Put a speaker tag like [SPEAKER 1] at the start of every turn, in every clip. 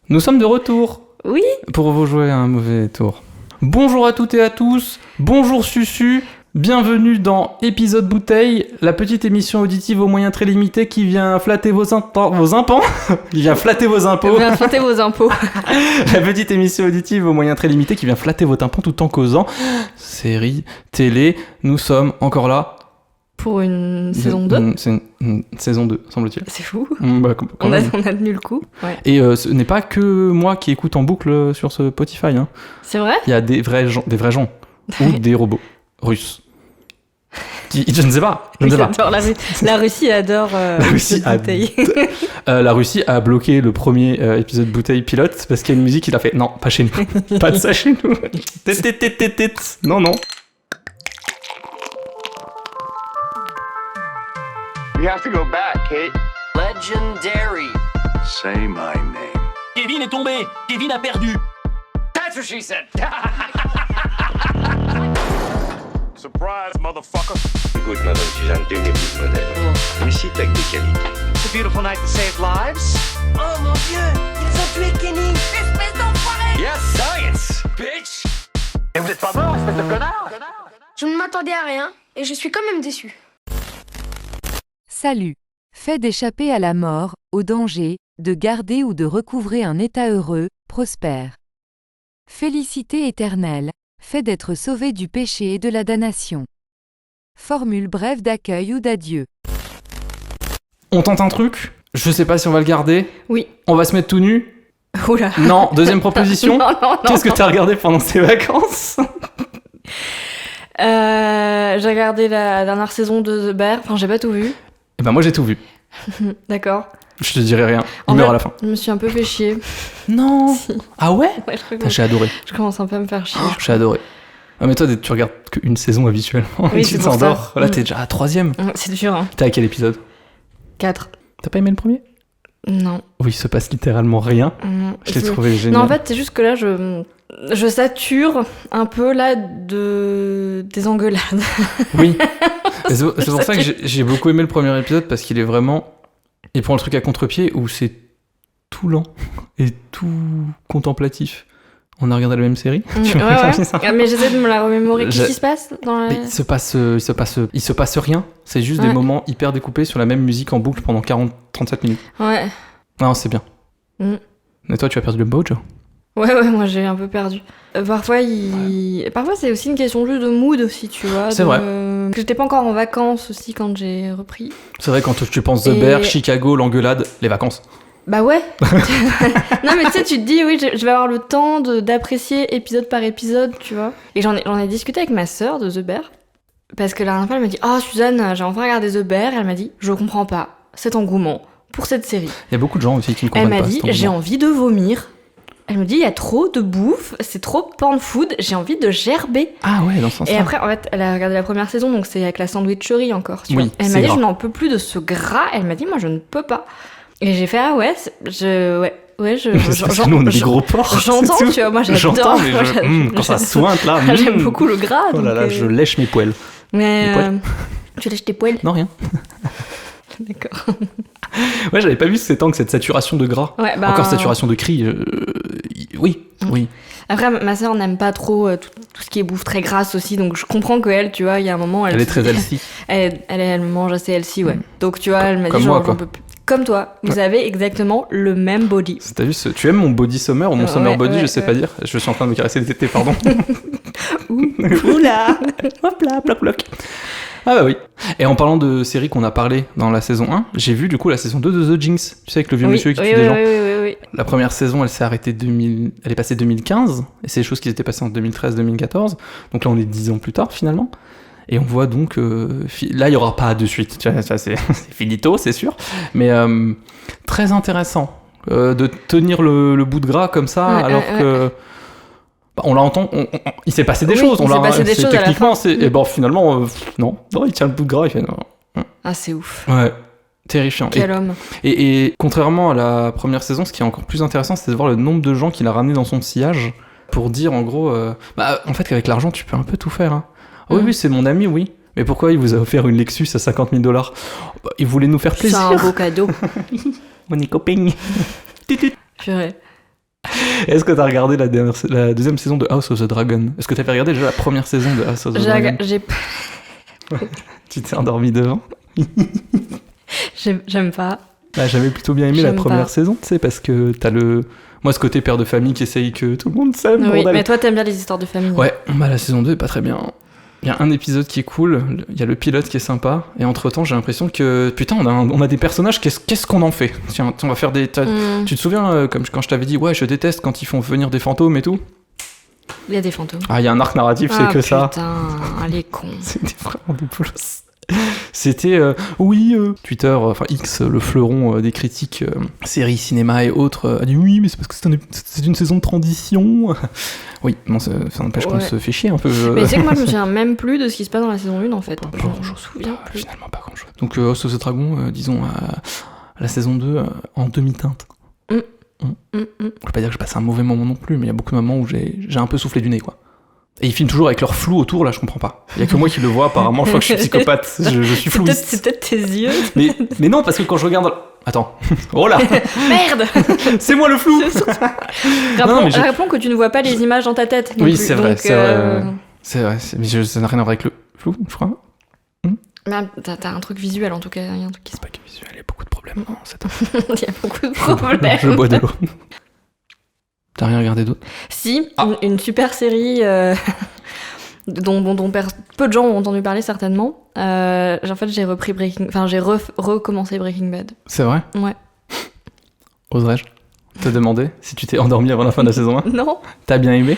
[SPEAKER 1] Nous sommes de retour.
[SPEAKER 2] Oui.
[SPEAKER 1] Pour vous jouer à un mauvais tour. Bonjour à toutes et à tous. Bonjour Susu. Bienvenue dans Épisode Bouteille, la petite émission auditive aux moyens très limités qui vient flatter vos impôts. Qui vient flatter vos impôts.
[SPEAKER 2] Vient flatter vos impôts.
[SPEAKER 1] La petite émission auditive aux moyens très limités qui vient flatter vos tympans tout en causant séries, télé. Nous sommes encore là.
[SPEAKER 2] Pour une saison 2.
[SPEAKER 1] C'est une saison 2, semble-t-il.
[SPEAKER 2] C'est fou.
[SPEAKER 1] On
[SPEAKER 2] a tenu le coup. Ouais.
[SPEAKER 1] Et ce n'est pas que moi qui écoute en boucle sur ce Spotify. Hein.
[SPEAKER 2] C'est vrai ?
[SPEAKER 1] Il y a des vrais gens ou des robots russes. Je ne sais pas.
[SPEAKER 2] La Russie adore
[SPEAKER 1] la Russie a bloqué le premier épisode Bouteille pilote parce qu'il y a une musique, il a fait non, pas chez nous. Pas de ça chez nous. Non.
[SPEAKER 3] We have to go back, Kate.
[SPEAKER 4] Legendary.
[SPEAKER 3] Say my name.
[SPEAKER 4] Kevin est tombé. Kevin a perdu.
[SPEAKER 3] That's what she said. Surprise, motherfucker.
[SPEAKER 5] Écoute, madame Suzanne, tu n'es plus modèle. Mais si t'as que des qualités.
[SPEAKER 4] It's a beautiful night to save lives. Oh mon Dieu, ils ont tué Kenny. Espèce d'enfoiré.
[SPEAKER 5] Yes, science, bitch.
[SPEAKER 3] Et vous êtes pas mort, espèce de connard.
[SPEAKER 6] Je ne m'attendais à rien et je suis quand même déçu.
[SPEAKER 7] Salut. Fait d'échapper à la mort, au danger, de garder ou de recouvrer un état heureux, prospère. Félicité éternelle, fait d'être sauvé du péché et de la damnation. Formule brève d'accueil ou d'adieu.
[SPEAKER 1] On tente un truc. Je sais pas si on va le garder.
[SPEAKER 2] Oui.
[SPEAKER 1] On va se mettre tout nu.
[SPEAKER 2] Oula.
[SPEAKER 1] Non, deuxième proposition.
[SPEAKER 2] non.
[SPEAKER 1] Qu'est-ce que t'as regardé pendant ces vacances ?
[SPEAKER 2] J'ai regardé la dernière saison de The Bear. Enfin, j'ai pas tout vu.
[SPEAKER 1] Eh ben moi j'ai tout vu.
[SPEAKER 2] D'accord.
[SPEAKER 1] Je te dirai rien. Il
[SPEAKER 2] En
[SPEAKER 1] meurt
[SPEAKER 2] fait,
[SPEAKER 1] à la fin.
[SPEAKER 2] Je me suis un peu fait chier.
[SPEAKER 1] Non.
[SPEAKER 2] Si.
[SPEAKER 1] Ah ouais ?
[SPEAKER 2] Ouais,
[SPEAKER 1] J'ai adoré.
[SPEAKER 2] je commence un peu à me faire chier.
[SPEAKER 1] J'ai adoré. Ah mais toi tu regardes qu'une saison habituellement.
[SPEAKER 2] Oui,
[SPEAKER 1] Tu
[SPEAKER 2] c'est pour
[SPEAKER 1] t'endors.
[SPEAKER 2] ça.
[SPEAKER 1] Là t'es déjà à 3ème.
[SPEAKER 2] C'est dur, hein.
[SPEAKER 1] T'es à quel épisode ?
[SPEAKER 2] 4.
[SPEAKER 1] T'as pas aimé le premier ?
[SPEAKER 2] Non.
[SPEAKER 1] Oui, il se passe littéralement rien. Je l'ai trouvé génial.
[SPEAKER 2] Non, en fait, c'est juste que là, je sature un peu là des engueulades.
[SPEAKER 1] Oui. C'est pour ça que j'ai beaucoup aimé le premier épisode parce qu'il est vraiment... Il prend le truc à contre-pied où c'est tout lent et tout contemplatif. On a regardé la même série. Tu vois,
[SPEAKER 2] ouais.
[SPEAKER 1] ça.
[SPEAKER 2] Mais j'essaie de me la remémorer. Qu'est-ce qui se passe dans la...
[SPEAKER 1] Mais il se passe rien. C'est juste des moments hyper découpés sur la même musique en boucle pendant 40-37 minutes.
[SPEAKER 2] Ouais.
[SPEAKER 1] Non, c'est bien. Et toi, tu as perdu le mojo ?
[SPEAKER 2] Ouais, moi j'ai un peu perdu. Parfois, Parfois, c'est aussi une question juste de mood aussi, tu vois.
[SPEAKER 1] C'est vrai.
[SPEAKER 2] Que j'étais pas encore en vacances aussi quand j'ai repris.
[SPEAKER 1] C'est vrai, quand tu penses The Bear, Chicago, l'engueulade, les vacances.
[SPEAKER 2] Bah ouais. Non mais tu sais, tu te dis oui, je vais avoir le temps d'apprécier épisode par épisode, tu vois. Et j'en ai discuté avec ma sœur de The Bear parce que la dernière fois elle m'a dit "Oh Suzanne, j'ai enfin regardé The Bear." Elle m'a dit "Je comprends pas cet engouement pour cette série."
[SPEAKER 1] Il y a beaucoup de gens aussi qui ne comprennent pas.
[SPEAKER 2] Elle m'a dit "J'ai envie de vomir." Elle me dit "Il y a trop de bouffe, c'est trop porn food, j'ai envie de gerber."
[SPEAKER 1] Ah ouais, dans ce sens-là.
[SPEAKER 2] Et après, en fait, elle a regardé la première saison, donc c'est avec la sandwicherie encore. Tu vois. Elle
[SPEAKER 1] c'est
[SPEAKER 2] m'a dit
[SPEAKER 1] gras.
[SPEAKER 2] "Je n'en peux plus de ce gras." Elle m'a dit "Moi, je ne peux pas." Et j'ai fait
[SPEAKER 1] nous, on a des gros porcs.
[SPEAKER 2] J'entends,
[SPEAKER 1] c'est tout.
[SPEAKER 2] tu vois, moi j'adore.
[SPEAKER 1] J'entends, mais quand ça sointe là.
[SPEAKER 2] J'aime beaucoup le gras.
[SPEAKER 1] Oh là là, je lèche mes poils.
[SPEAKER 2] Mais
[SPEAKER 1] Mes poils
[SPEAKER 2] tu lèches tes poils?
[SPEAKER 1] Non, rien.
[SPEAKER 2] D'accord.
[SPEAKER 1] Ouais, j'avais pas vu cette saturation de gras.
[SPEAKER 2] Ouais,
[SPEAKER 1] Encore saturation de cris. Oui.
[SPEAKER 2] Après, ma sœur n'aime pas trop tout ce qui est bouffe très grasse aussi, donc je comprends qu'elle, tu vois, il y a un moment...
[SPEAKER 1] Elle est très healthy.
[SPEAKER 2] Elle mange assez healthy, ouais. Donc tu vois, elle m'a dit,
[SPEAKER 1] moi,
[SPEAKER 2] j'en peux plus. Comme toi, vous avez exactement le même body.
[SPEAKER 1] T'as vu, tu aimes mon body summer ou mon summer body, je sais pas dire. Je suis en train de me caresser les tétés, pardon.
[SPEAKER 2] Oula.
[SPEAKER 1] Hop là, ploc. Ah bah oui. Et en parlant de séries qu'on a parlé dans la saison 1, j'ai vu du coup la saison 2 de The Jinx. Tu sais, avec le vieux monsieur qui tue des gens.
[SPEAKER 2] Oui.
[SPEAKER 1] La première saison, elle s'est arrêtée elle est passée 2015, et c'est des choses qui étaient passées en 2013-2014. Donc là, on est 10 ans plus tard, finalement. Et on voit donc... là, il n'y aura pas de suite. Tu vois, ça, c'est finito, c'est sûr. Mais très intéressant de tenir le bout de gras comme ça, alors que... on l'entend, il s'est passé des choses.
[SPEAKER 2] Il s'est passé des choses
[SPEAKER 1] techniquement,
[SPEAKER 2] à la fin.
[SPEAKER 1] et bon, finalement, non, il tient le bout de gras, il fait non.
[SPEAKER 2] Ah, c'est ouf.
[SPEAKER 1] Ouais, terrifiant.
[SPEAKER 2] Quel homme.
[SPEAKER 1] Et contrairement à la première saison, ce qui est encore plus intéressant, c'est de voir le nombre de gens qu'il a ramené dans son sillage pour dire, en gros, en fait, qu'avec l'argent, tu peux un peu tout faire. Hein. Oui, c'est mon ami, oui. Mais pourquoi il vous a offert une Lexus à $50,000 ? Il voulait nous faire plaisir.
[SPEAKER 2] C'est un beau cadeau.
[SPEAKER 1] On est copains.
[SPEAKER 2] Purée.
[SPEAKER 1] Est-ce que t'as regardé la deuxième saison de House of the Dragon? Est-ce que t'avais regardé déjà la première saison de House of the Dragon? Tu t'es endormi devant?
[SPEAKER 2] J'aime pas.
[SPEAKER 1] Bah, j'avais plutôt bien aimé la première saison, tu sais, parce que t'as moi, ce côté père de famille qui essaye que tout le monde s'aime.
[SPEAKER 2] Oui,
[SPEAKER 1] bordel.
[SPEAKER 2] mais toi, t'aimes bien les histoires de famille.
[SPEAKER 1] Ouais, bah la saison 2 est pas très bien. Il y a un épisode qui est cool, il y a le pilote qui est sympa, et entre-temps, j'ai l'impression que, putain, on a des personnages, qu'est-ce qu'on en fait? Tiens, on va faire des... Tu te souviens, comme quand je t'avais dit, ouais, je déteste quand ils font venir des fantômes et tout?
[SPEAKER 2] Il y a des fantômes.
[SPEAKER 1] Ah, il y a un arc narratif, c'est que ça.
[SPEAKER 2] Putain, les cons.
[SPEAKER 1] C'était vraiment des boulos. C'était, Twitter, enfin X, le fleuron des critiques, séries, cinéma et autres, a dit oui, mais c'est parce que c'est une saison de transition. Oui, bon, ça n'empêche qu'on se fait chier un peu.
[SPEAKER 2] Mais tu sais que moi, je me souviens même plus de ce qui se passe dans la saison 1, en fait. Je me souviens plus.
[SPEAKER 1] Finalement, pas grand-chose. Donc, House of the Dragon, disons, à la saison 2, en demi-teinte. Je veux pas dire que je passe un mauvais moment non plus, mais il y a beaucoup de moments où j'ai un peu soufflé du nez, quoi. Et ils filment toujours avec leur flou autour, là, je comprends pas. Il y a que moi qui le vois, apparemment, je crois que je suis psychopathe, je suis flouiste.
[SPEAKER 2] C'est peut-être tes yeux.
[SPEAKER 1] Mais non, parce que quand je regarde... Attends. Oh là.
[SPEAKER 2] Merde.
[SPEAKER 1] C'est moi le flou.
[SPEAKER 2] Rappelons que tu ne vois pas les images dans ta tête.
[SPEAKER 1] Oui,
[SPEAKER 2] plus,
[SPEAKER 1] c'est vrai,
[SPEAKER 2] donc,
[SPEAKER 1] c'est vrai. C'est vrai, mais ça n'a rien à voir avec le flou, je crois.
[SPEAKER 2] T'as un truc visuel, en tout cas. Il y a un truc qui se
[SPEAKER 1] passe. Pas que visuel, il y a beaucoup de problèmes dans cette
[SPEAKER 2] Il y a beaucoup de problèmes.
[SPEAKER 1] Je bois de l'eau. T'as rien regardé d'autre?
[SPEAKER 2] Si, une super série dont peu de gens ont entendu parler certainement. En fait, j'ai repris j'ai recommencé Breaking Bad.
[SPEAKER 1] C'est vrai?
[SPEAKER 2] Ouais.
[SPEAKER 1] Oserais-je te demander si tu t'es endormi avant la fin de la saison 1?
[SPEAKER 2] Non.
[SPEAKER 1] T'as bien aimé?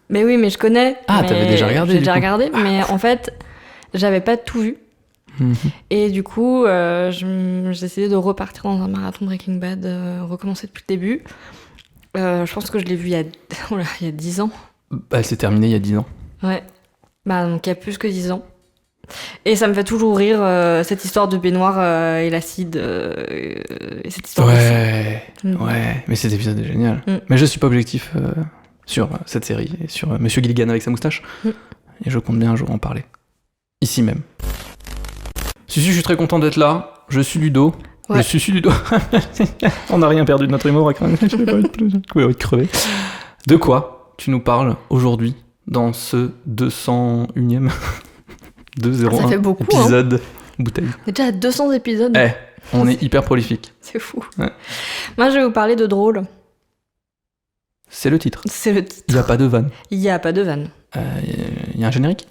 [SPEAKER 2] Mais oui, mais je connais.
[SPEAKER 1] Ah, t'avais déjà regardé?
[SPEAKER 2] J'ai déjà regardé, mais en fait, j'avais pas tout vu. Et du coup, j'ai décidé de repartir dans un marathon Breaking Bad, recommencer depuis le début. Je pense que je l'ai vu il y a 10 ans.
[SPEAKER 1] Elle s'est terminée il y a 10 ans.
[SPEAKER 2] Ouais. Bah, donc il y a plus que 10 ans. Et ça me fait toujours rire, cette histoire de baignoire et l'acide. Et cette histoire
[SPEAKER 1] Ouais, mais cet épisode est génial. Mais je suis pas objectif sur cette série et sur Monsieur Gilligan avec sa moustache. Et je compte bien un jour en parler. Ici même. Si, je suis très content d'être là. Je suis Ludo.
[SPEAKER 2] Ouais.
[SPEAKER 1] Je suis Ludo. On n'a rien perdu de notre humour. Je vais pas être crevé. De quoi tu nous parles aujourd'hui dans ce 201ème 201
[SPEAKER 2] ça fait beaucoup,
[SPEAKER 1] épisode bouteille.
[SPEAKER 2] On est déjà à 200 épisodes.
[SPEAKER 1] On est hyper prolifique.
[SPEAKER 2] C'est fou.
[SPEAKER 1] Ouais.
[SPEAKER 2] Moi, je vais vous parler de drôle.
[SPEAKER 1] C'est le titre.
[SPEAKER 2] C'est le titre.
[SPEAKER 1] Il n'y a pas de vanne.
[SPEAKER 2] Il n'y a pas de vanne.
[SPEAKER 1] Il y a un générique?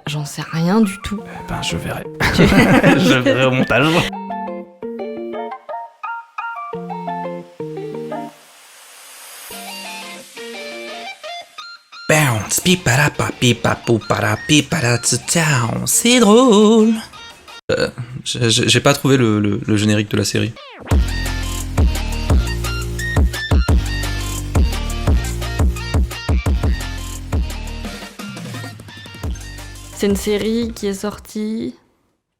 [SPEAKER 2] J'en sais rien du tout.
[SPEAKER 1] Ben, je verrai. Je verrai au montage.
[SPEAKER 8] Bounce, piparapa, pipapoupara, piparatitown, c'est drôle. J'ai pas trouvé le générique de la série.
[SPEAKER 2] C'est une série qui est sortie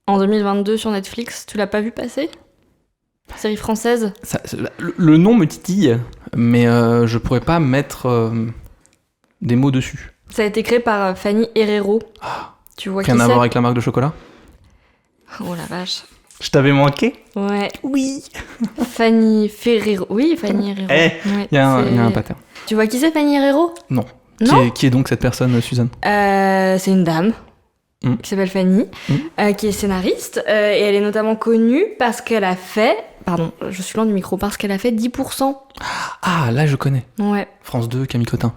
[SPEAKER 2] en 2022 sur Netflix. Tu l'as pas vu passer? Série française.
[SPEAKER 1] Le nom me titille, mais je pourrais pas mettre des mots dessus.
[SPEAKER 2] Ça a été créé par Fanny Herrero. Tu vois qui c'est?
[SPEAKER 1] Rien à voir avec la marque de chocolat?
[SPEAKER 2] Oh la vache.
[SPEAKER 1] Je t'avais manqué?
[SPEAKER 2] Ouais.
[SPEAKER 1] Oui.
[SPEAKER 2] Fanny Ferrero. Oui, Fanny Herrero.
[SPEAKER 1] Il y a un pattern.
[SPEAKER 2] Tu vois qui c'est, Fanny Herrero?
[SPEAKER 1] Non.
[SPEAKER 2] Non.
[SPEAKER 1] Qui est donc cette personne, Suzanne?
[SPEAKER 2] C'est une dame qui s'appelle Fanny, qui est scénariste. Et elle est notamment connue parce qu'elle a fait... Pardon, je suis loin du micro. Parce qu'elle a fait 10%.
[SPEAKER 1] Ah, là, je connais.
[SPEAKER 2] Ouais.
[SPEAKER 1] France 2, Camille Cotin.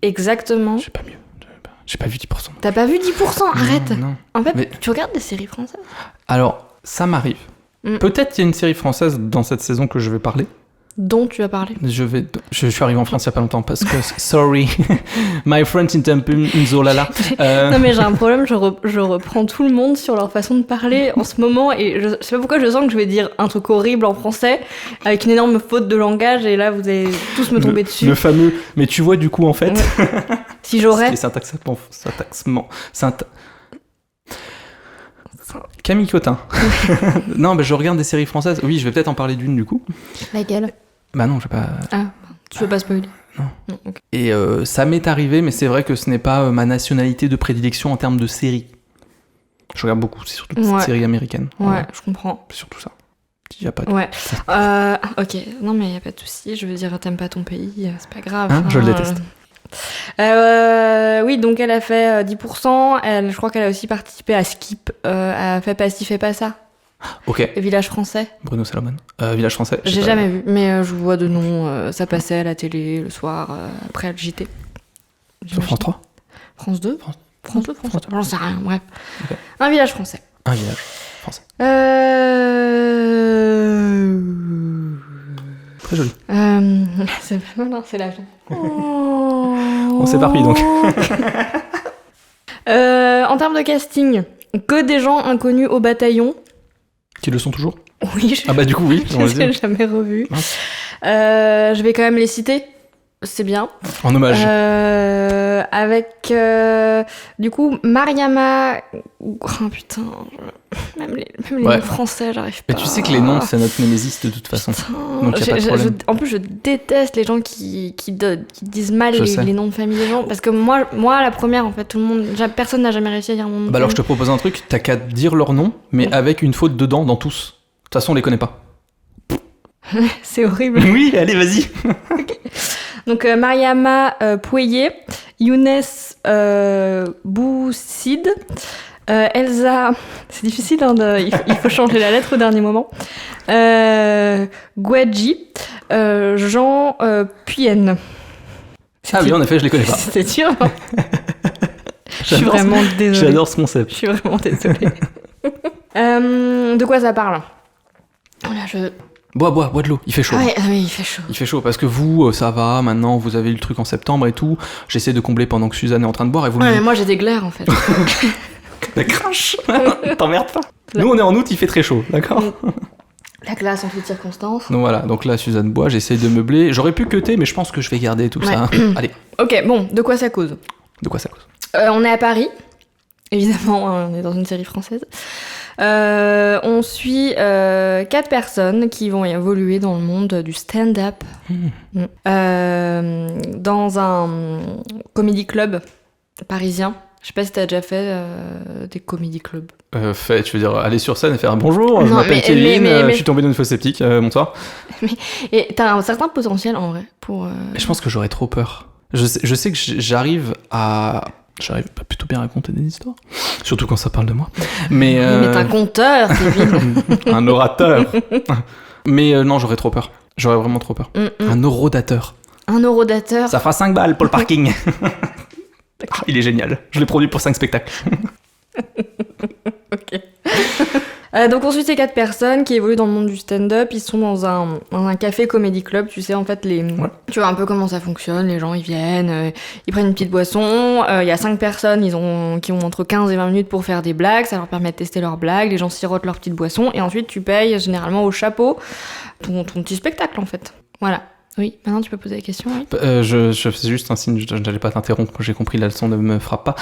[SPEAKER 2] Exactement.
[SPEAKER 1] J'ai pas mieux. J'ai pas vu 10%.
[SPEAKER 2] T'as pas vu 10%? Arrête.
[SPEAKER 1] Non.
[SPEAKER 2] En fait, tu regardes des séries françaises?
[SPEAKER 1] Alors, ça m'arrive. Peut-être qu'il y a une série française dans cette saison que je vais parler.
[SPEAKER 2] Dont tu as parlé.
[SPEAKER 1] Je suis arrivé en France il y a pas longtemps parce que sorry, my French is un peu nzolala.
[SPEAKER 2] Non mais j'ai un problème, je reprends tout le monde sur leur façon de parler en ce moment et je sais pas pourquoi je sens que je vais dire un truc horrible en français avec une énorme faute de langage et là vous allez tous me tomber dessus.
[SPEAKER 1] Le fameux, mais tu vois du coup en fait.
[SPEAKER 2] Ouais. Si j'aurais.
[SPEAKER 1] Camille Cotin. Non, mais je regarde des séries françaises. Oui, je vais peut-être en parler d'une du coup.
[SPEAKER 2] Laquelle?
[SPEAKER 1] Bah non, je vais pas.
[SPEAKER 2] Ah, tu veux pas spoiler?
[SPEAKER 1] Non.
[SPEAKER 2] Okay.
[SPEAKER 1] Et ça m'est arrivé, mais c'est vrai que ce n'est pas ma nationalité de prédilection en termes de séries. Je regarde beaucoup, c'est surtout des séries américaines.
[SPEAKER 2] Ouais, je comprends.
[SPEAKER 1] C'est surtout ça. Il y a pas de...
[SPEAKER 2] Ouais. Ok, non mais y a pas de souci. Je veux dire, t'aimes pas ton pays, c'est pas grave.
[SPEAKER 1] Hein, je le déteste.
[SPEAKER 2] Oui, donc elle a fait 10%. Je crois qu'elle a aussi participé à Skip. À Fais pas ci, fais pas ça.
[SPEAKER 1] Ok.
[SPEAKER 2] Village français.
[SPEAKER 1] Bruno Salomon. Village français.
[SPEAKER 2] J'ai jamais vu, mais je vois de nom. Ça passait à la télé le soir, après le JT.
[SPEAKER 1] Sur France 3
[SPEAKER 2] France 2 France 2, France 3. J'en sais rien, bref.
[SPEAKER 1] Ok.
[SPEAKER 2] Un village français.
[SPEAKER 1] Un village français. Très joli.
[SPEAKER 2] C'est pas malin, c'est l'avion.
[SPEAKER 1] On s'éparpille donc.
[SPEAKER 2] En termes de casting, que des gens inconnus au bataillon.
[SPEAKER 1] Qui le sont toujours?
[SPEAKER 2] Oui,
[SPEAKER 1] Ah bah du coup oui.
[SPEAKER 2] je les ai jamais revus.
[SPEAKER 1] Mince.
[SPEAKER 2] Je vais quand même les citer. C'est bien.
[SPEAKER 1] En hommage.
[SPEAKER 2] Avec du coup Mariama. Oh putain, même les
[SPEAKER 1] Ouais.
[SPEAKER 2] noms français, j'arrive pas.
[SPEAKER 1] Mais tu sais que les noms c'est notre némésis de toute façon.
[SPEAKER 2] Putain.
[SPEAKER 1] Donc y a pas de problème.
[SPEAKER 2] En plus, je déteste les gens qui disent mal
[SPEAKER 1] Je sais.
[SPEAKER 2] les noms de famille des gens. Parce que moi, la première, en fait, personne n'a jamais réussi à dire mon nom. de
[SPEAKER 1] Bah alors je
[SPEAKER 2] famille.
[SPEAKER 1] te propose un truc, t'as qu'à dire leur nom, mais avec une faute dedans dans tous. De toute façon on les connaît pas.
[SPEAKER 2] C'est horrible.
[SPEAKER 1] Oui, allez vas-y.
[SPEAKER 2] Donc Mariama Pouillet, Younes Boussid, Elsa, c'est difficile, hein, il faut changer la lettre au dernier moment, Gouadji, Jean Puyen.
[SPEAKER 1] Ah oui en effet je les connais pas.
[SPEAKER 2] C'était dur. Hein. Je suis
[SPEAKER 1] J'adore
[SPEAKER 2] vraiment désolée.
[SPEAKER 1] J'adore ce concept.
[SPEAKER 2] Je suis vraiment désolée. De quoi ça parle? Voilà,
[SPEAKER 1] Bois de l'eau, il fait chaud.
[SPEAKER 2] Ah oui, il fait chaud.
[SPEAKER 1] Il fait chaud parce que vous, ça va, maintenant vous avez eu le truc en septembre et tout. J'essaie de combler pendant que Suzanne est en train de boire et vous
[SPEAKER 2] Ouais,
[SPEAKER 1] me
[SPEAKER 2] mais moi j'ai des glaires en fait.
[SPEAKER 1] Mais crache. T'emmerdes pas. Nous on est en août, il fait très chaud, d'accord?
[SPEAKER 2] La glace en toutes circonstances.
[SPEAKER 1] Donc voilà, donc là Suzanne boit, j'essaie de meubler. J'aurais pu cuter, mais je pense que je vais garder tout ça. Allez,
[SPEAKER 2] Ok, bon, de quoi ça cause?
[SPEAKER 1] de quoi ça cause?
[SPEAKER 2] On est à Paris. Évidemment, on est dans une série française. On suit 4 personnes qui vont évoluer dans le monde du stand-up. Dans un comedy club parisien. Je sais pas si t'as déjà fait des comedy clubs.
[SPEAKER 1] Tu veux dire aller sur scène et faire un bonjour, je
[SPEAKER 2] Non,
[SPEAKER 1] m'appelle
[SPEAKER 2] mais-
[SPEAKER 1] Kevin,
[SPEAKER 2] mais-
[SPEAKER 1] je suis tombé dans une fosse septique, bonsoir.
[SPEAKER 2] Et t'as un certain potentiel en vrai pour.
[SPEAKER 1] Mais je pense que j'aurais trop peur. Je sais que j'arrive à plutôt bien raconter des histoires, surtout quand ça parle de moi. Mais
[SPEAKER 2] t'es un conteur, Kevin.
[SPEAKER 1] un orateur. Mais non, j'aurais trop peur. J'aurais vraiment trop peur. Un orodateur.
[SPEAKER 2] Un eurodateur.
[SPEAKER 1] Ça fera 5 balles pour le parking. Ah, il est génial. Je l'ai produit pour 5 spectacles.
[SPEAKER 2] Ok. Donc on suit ces 4 personnes qui évoluent dans le monde du stand-up. Ils sont dans un café comedy club. Tu sais en fait tu vois un peu comment ça fonctionne. Les gens ils viennent, ils prennent une petite boisson. Il y a 5 personnes qui ont entre 15 et 20 minutes pour faire des blagues. Ça leur permet de tester leurs blagues. Les gens sirotent leur petite boisson et ensuite tu payes généralement au chapeau ton petit spectacle en fait. Voilà. Oui, maintenant tu peux poser des questions. Oui.
[SPEAKER 1] Je faisais juste un signe, je n'allais pas t'interrompre, j'ai compris, la leçon ne me frappe pas.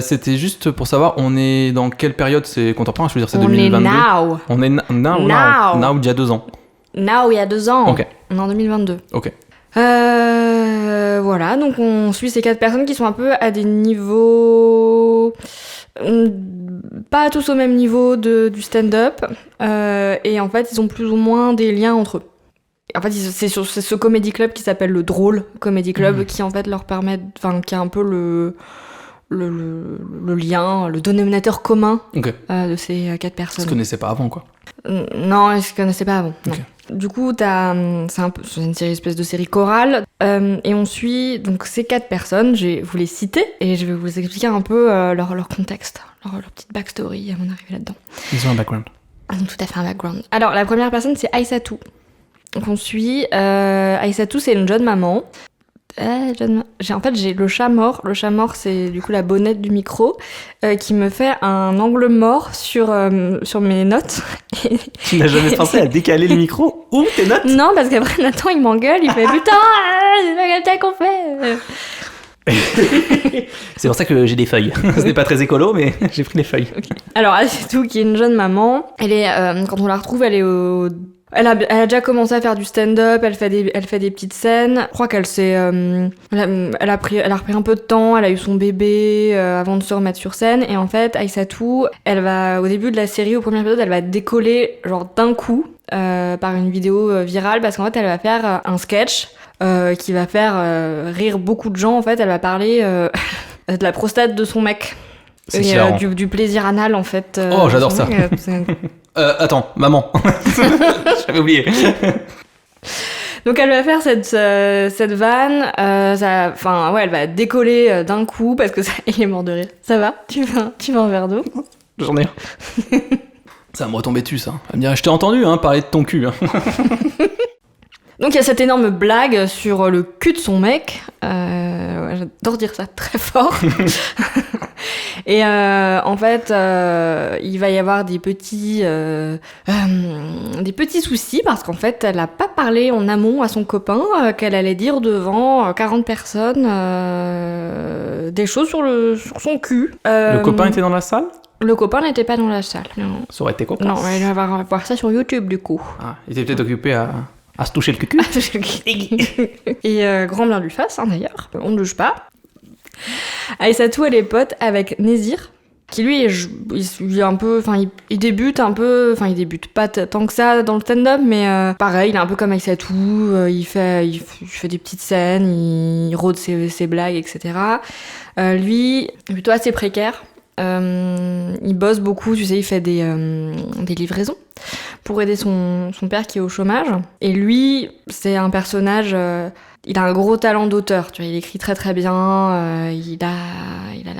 [SPEAKER 1] C'était juste pour savoir, on est dans quelle période? C'est contemporain, je veux dire c'est 2022.
[SPEAKER 2] On est now.
[SPEAKER 1] Now, il y a 2 ans.
[SPEAKER 2] Now, il y a 2 ans.
[SPEAKER 1] Ok.
[SPEAKER 2] On est en 2022.
[SPEAKER 1] Ok.
[SPEAKER 2] Voilà, donc on suit ces 4 personnes qui sont un peu à des niveaux... pas tous au même niveau du stand-up. Et en fait, ils ont plus ou moins des liens entre eux. En fait, c'est ce comedy club qui s'appelle le Drôle Comedy Club qui en fait leur permet... Enfin, qui a un peu le lien, le dénominateur commun
[SPEAKER 1] Ok.
[SPEAKER 2] de ces 4
[SPEAKER 1] Je
[SPEAKER 2] personnes.
[SPEAKER 1] ne connaissais pas avant, quoi.
[SPEAKER 2] Non, je connaissais pas avant. non.
[SPEAKER 1] Ok.
[SPEAKER 2] Du coup, c'est une espèce de série chorale. Et on suit donc ces 4 personnes. Je vais vous les citer et je vais vous expliquer un peu leur contexte, leur petite backstory à mon arrivée là-dedans.
[SPEAKER 1] Ils ont un background.
[SPEAKER 2] Ils ont tout à fait un background. Alors, la première personne, c'est Aïssatou. Donc, on suit. Aïssatou, c'est une jeune maman. J'ai le chat mort. Le chat mort, c'est du coup la bonnette du micro qui me fait un angle mort sur mes notes.
[SPEAKER 1] Tu n'as jamais pensé à décaler le micro ou tes notes?
[SPEAKER 2] Non, parce qu'après Nathan il m'engueule, il fait putain, c'est pas comme ça qu'on fait.
[SPEAKER 1] C'est pour ça que j'ai des feuilles. Ce n'est pas très écolo, mais j'ai pris les feuilles.
[SPEAKER 2] Alors Aïssatou qui est une jeune maman, elle est quand on la retrouve, elle est Elle a déjà commencé à faire du stand-up, elle fait des petites scènes. Je crois qu'elle s'est... elle a repris un peu de temps, elle a eu son bébé avant de se remettre sur scène. Et en fait, Aïssatou, elle va, au début de la série, au premier épisode, elle va décoller genre d'un coup par une vidéo virale parce qu'en fait, elle va faire un sketch qui va faire rire beaucoup de gens. En fait, elle va parler de la prostate de son mec. Et du plaisir anal, en fait.
[SPEAKER 1] Oh, j'adore ça. Attends, maman. J'avais oublié.
[SPEAKER 2] Donc elle va faire cette vanne, elle va décoller d'un coup parce que il est mort de rire. Ça va ? Tu veux un verre d'eau ?
[SPEAKER 1] J'en ai. Ça va me retomber dessus, ça. Elle me dirait, je t'ai entendu parler de ton cul.
[SPEAKER 2] Donc il y a cette énorme blague sur le cul de son mec. J'adore dire ça très fort. Et en fait, il va y avoir des petits soucis parce qu'en fait, elle n'a pas parlé en amont à son copain qu'elle allait dire devant 40 personnes des choses sur son cul.
[SPEAKER 1] Le copain était dans la salle ?
[SPEAKER 2] Le copain n'était pas dans la salle, non.
[SPEAKER 1] Ça aurait été copain.
[SPEAKER 2] Non, il va voir ça sur YouTube du coup.
[SPEAKER 1] Ah, il était peut-être occupé à se toucher le cul.
[SPEAKER 2] Et grand bien lui fasse, d'ailleurs. On ne juge pas. Aïssatou, elle est pote avec Nézir, qui lui, il est un peu, il débute pas tant que ça dans le stand-up, mais pareil, il est un peu comme Aïssatou, il fait des petites scènes, il rôde ses blagues, etc. Lui, plutôt assez précaire. Il bosse beaucoup, tu sais, il fait des livraisons pour aider son père qui est au chômage. Et lui, c'est un personnage... il a un gros talent d'auteur, tu vois, il écrit très très bien, il a la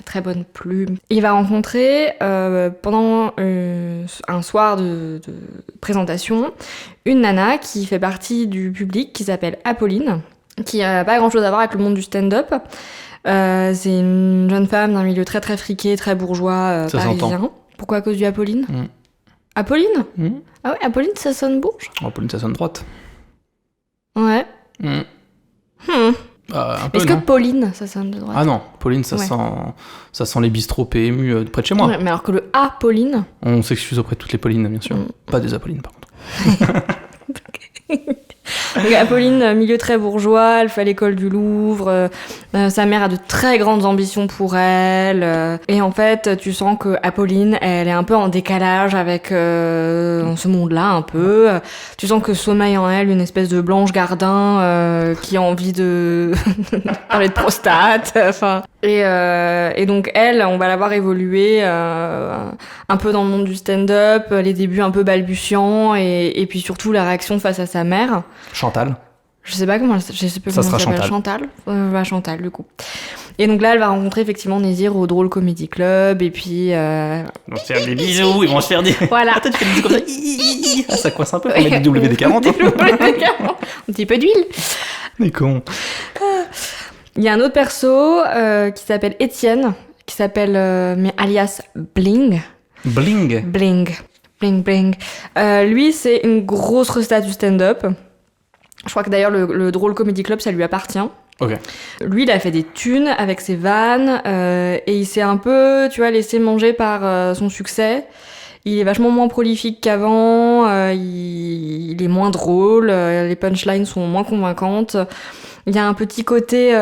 [SPEAKER 2] très bonne plume. Il va rencontrer, pendant un soir de présentation, une nana qui fait partie du public, qui s'appelle Apolline, qui a pas grand chose à voir avec le monde du stand-up. C'est une jeune femme d'un milieu très très friqué, très bourgeois, parisien. Pourquoi à cause du Apolline ? Apolline ? Ah ouais, Apolline ça sonne bourge ?
[SPEAKER 1] Apolline ça sonne droite.
[SPEAKER 2] Ouais. Est-ce que Pauline, ça sonne de droite ?
[SPEAKER 1] Ah non, Pauline, ça sent les bistrots PMU près de chez moi.
[SPEAKER 2] Ouais, mais alors que le A, Pauline...
[SPEAKER 1] On s'excuse auprès de toutes les Paulines, bien sûr. Pas des Apollines, par contre.
[SPEAKER 2] Donc, Apolline, milieu très bourgeois, elle fait à l'école du Louvre, sa mère a de très grandes ambitions pour elle, et en fait, tu sens que Apolline, elle est un peu en décalage avec ce monde-là, un peu. Tu sens que sommeille en elle une espèce de Blanche Gardin qui a envie de parler de prostate, et donc elle, on va la voir évoluer un peu dans le monde du stand-up, les débuts un peu balbutiants, et puis surtout la réaction face à sa mère.
[SPEAKER 1] Chantal.
[SPEAKER 2] Je sais pas comment elle s'appelle. Chantal, du coup. Et donc là, elle va rencontrer effectivement Nézir au Drôle Comedy Club, et puis...
[SPEAKER 1] Ils vont se faire des bisous, ils vont se faire des...
[SPEAKER 2] Voilà.
[SPEAKER 1] Attends, tu fais des bisous comme ça. Ah, ça coince un peu, faut mettre du WD-40.
[SPEAKER 2] Un petit peu d'huile.
[SPEAKER 1] Mais con.
[SPEAKER 2] Il y a un autre perso qui s'appelle Étienne, qui s'appelle, mais alias Bling.
[SPEAKER 1] Bling.
[SPEAKER 2] Lui, c'est une grosse resta du stand-up. Je crois que d'ailleurs, le Drôle Comedy Club, ça lui appartient.
[SPEAKER 1] Ok.
[SPEAKER 2] Lui, il a fait des thunes avec ses vannes, et il s'est un peu, tu vois, laissé manger par son succès. Il est vachement moins prolifique qu'avant, il est moins drôle, les punchlines sont moins convaincantes. Il y a un petit côté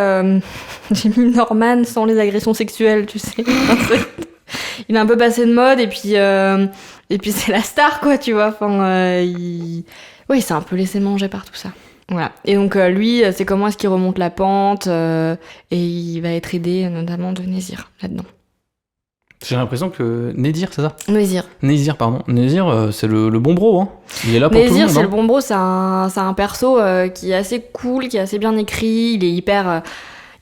[SPEAKER 2] Jimmy Norman sans les agressions sexuelles, tu sais. Il est un peu passé de mode, et puis c'est la star, quoi, tu vois. Il s'est un peu laissé manger par tout ça. Voilà. Et donc lui, c'est comment est-ce qu'il remonte la pente, et il va être aidé notamment de Nézir là-dedans.
[SPEAKER 1] J'ai l'impression que Nézir, c'est ça ?
[SPEAKER 2] Nézir,
[SPEAKER 1] pardon. Nézir, c'est le bon bro, hein. Il est là pour tout le monde.
[SPEAKER 2] Nézir, c'est le bon bro, c'est un perso qui est assez cool, qui est assez bien écrit, il est hyper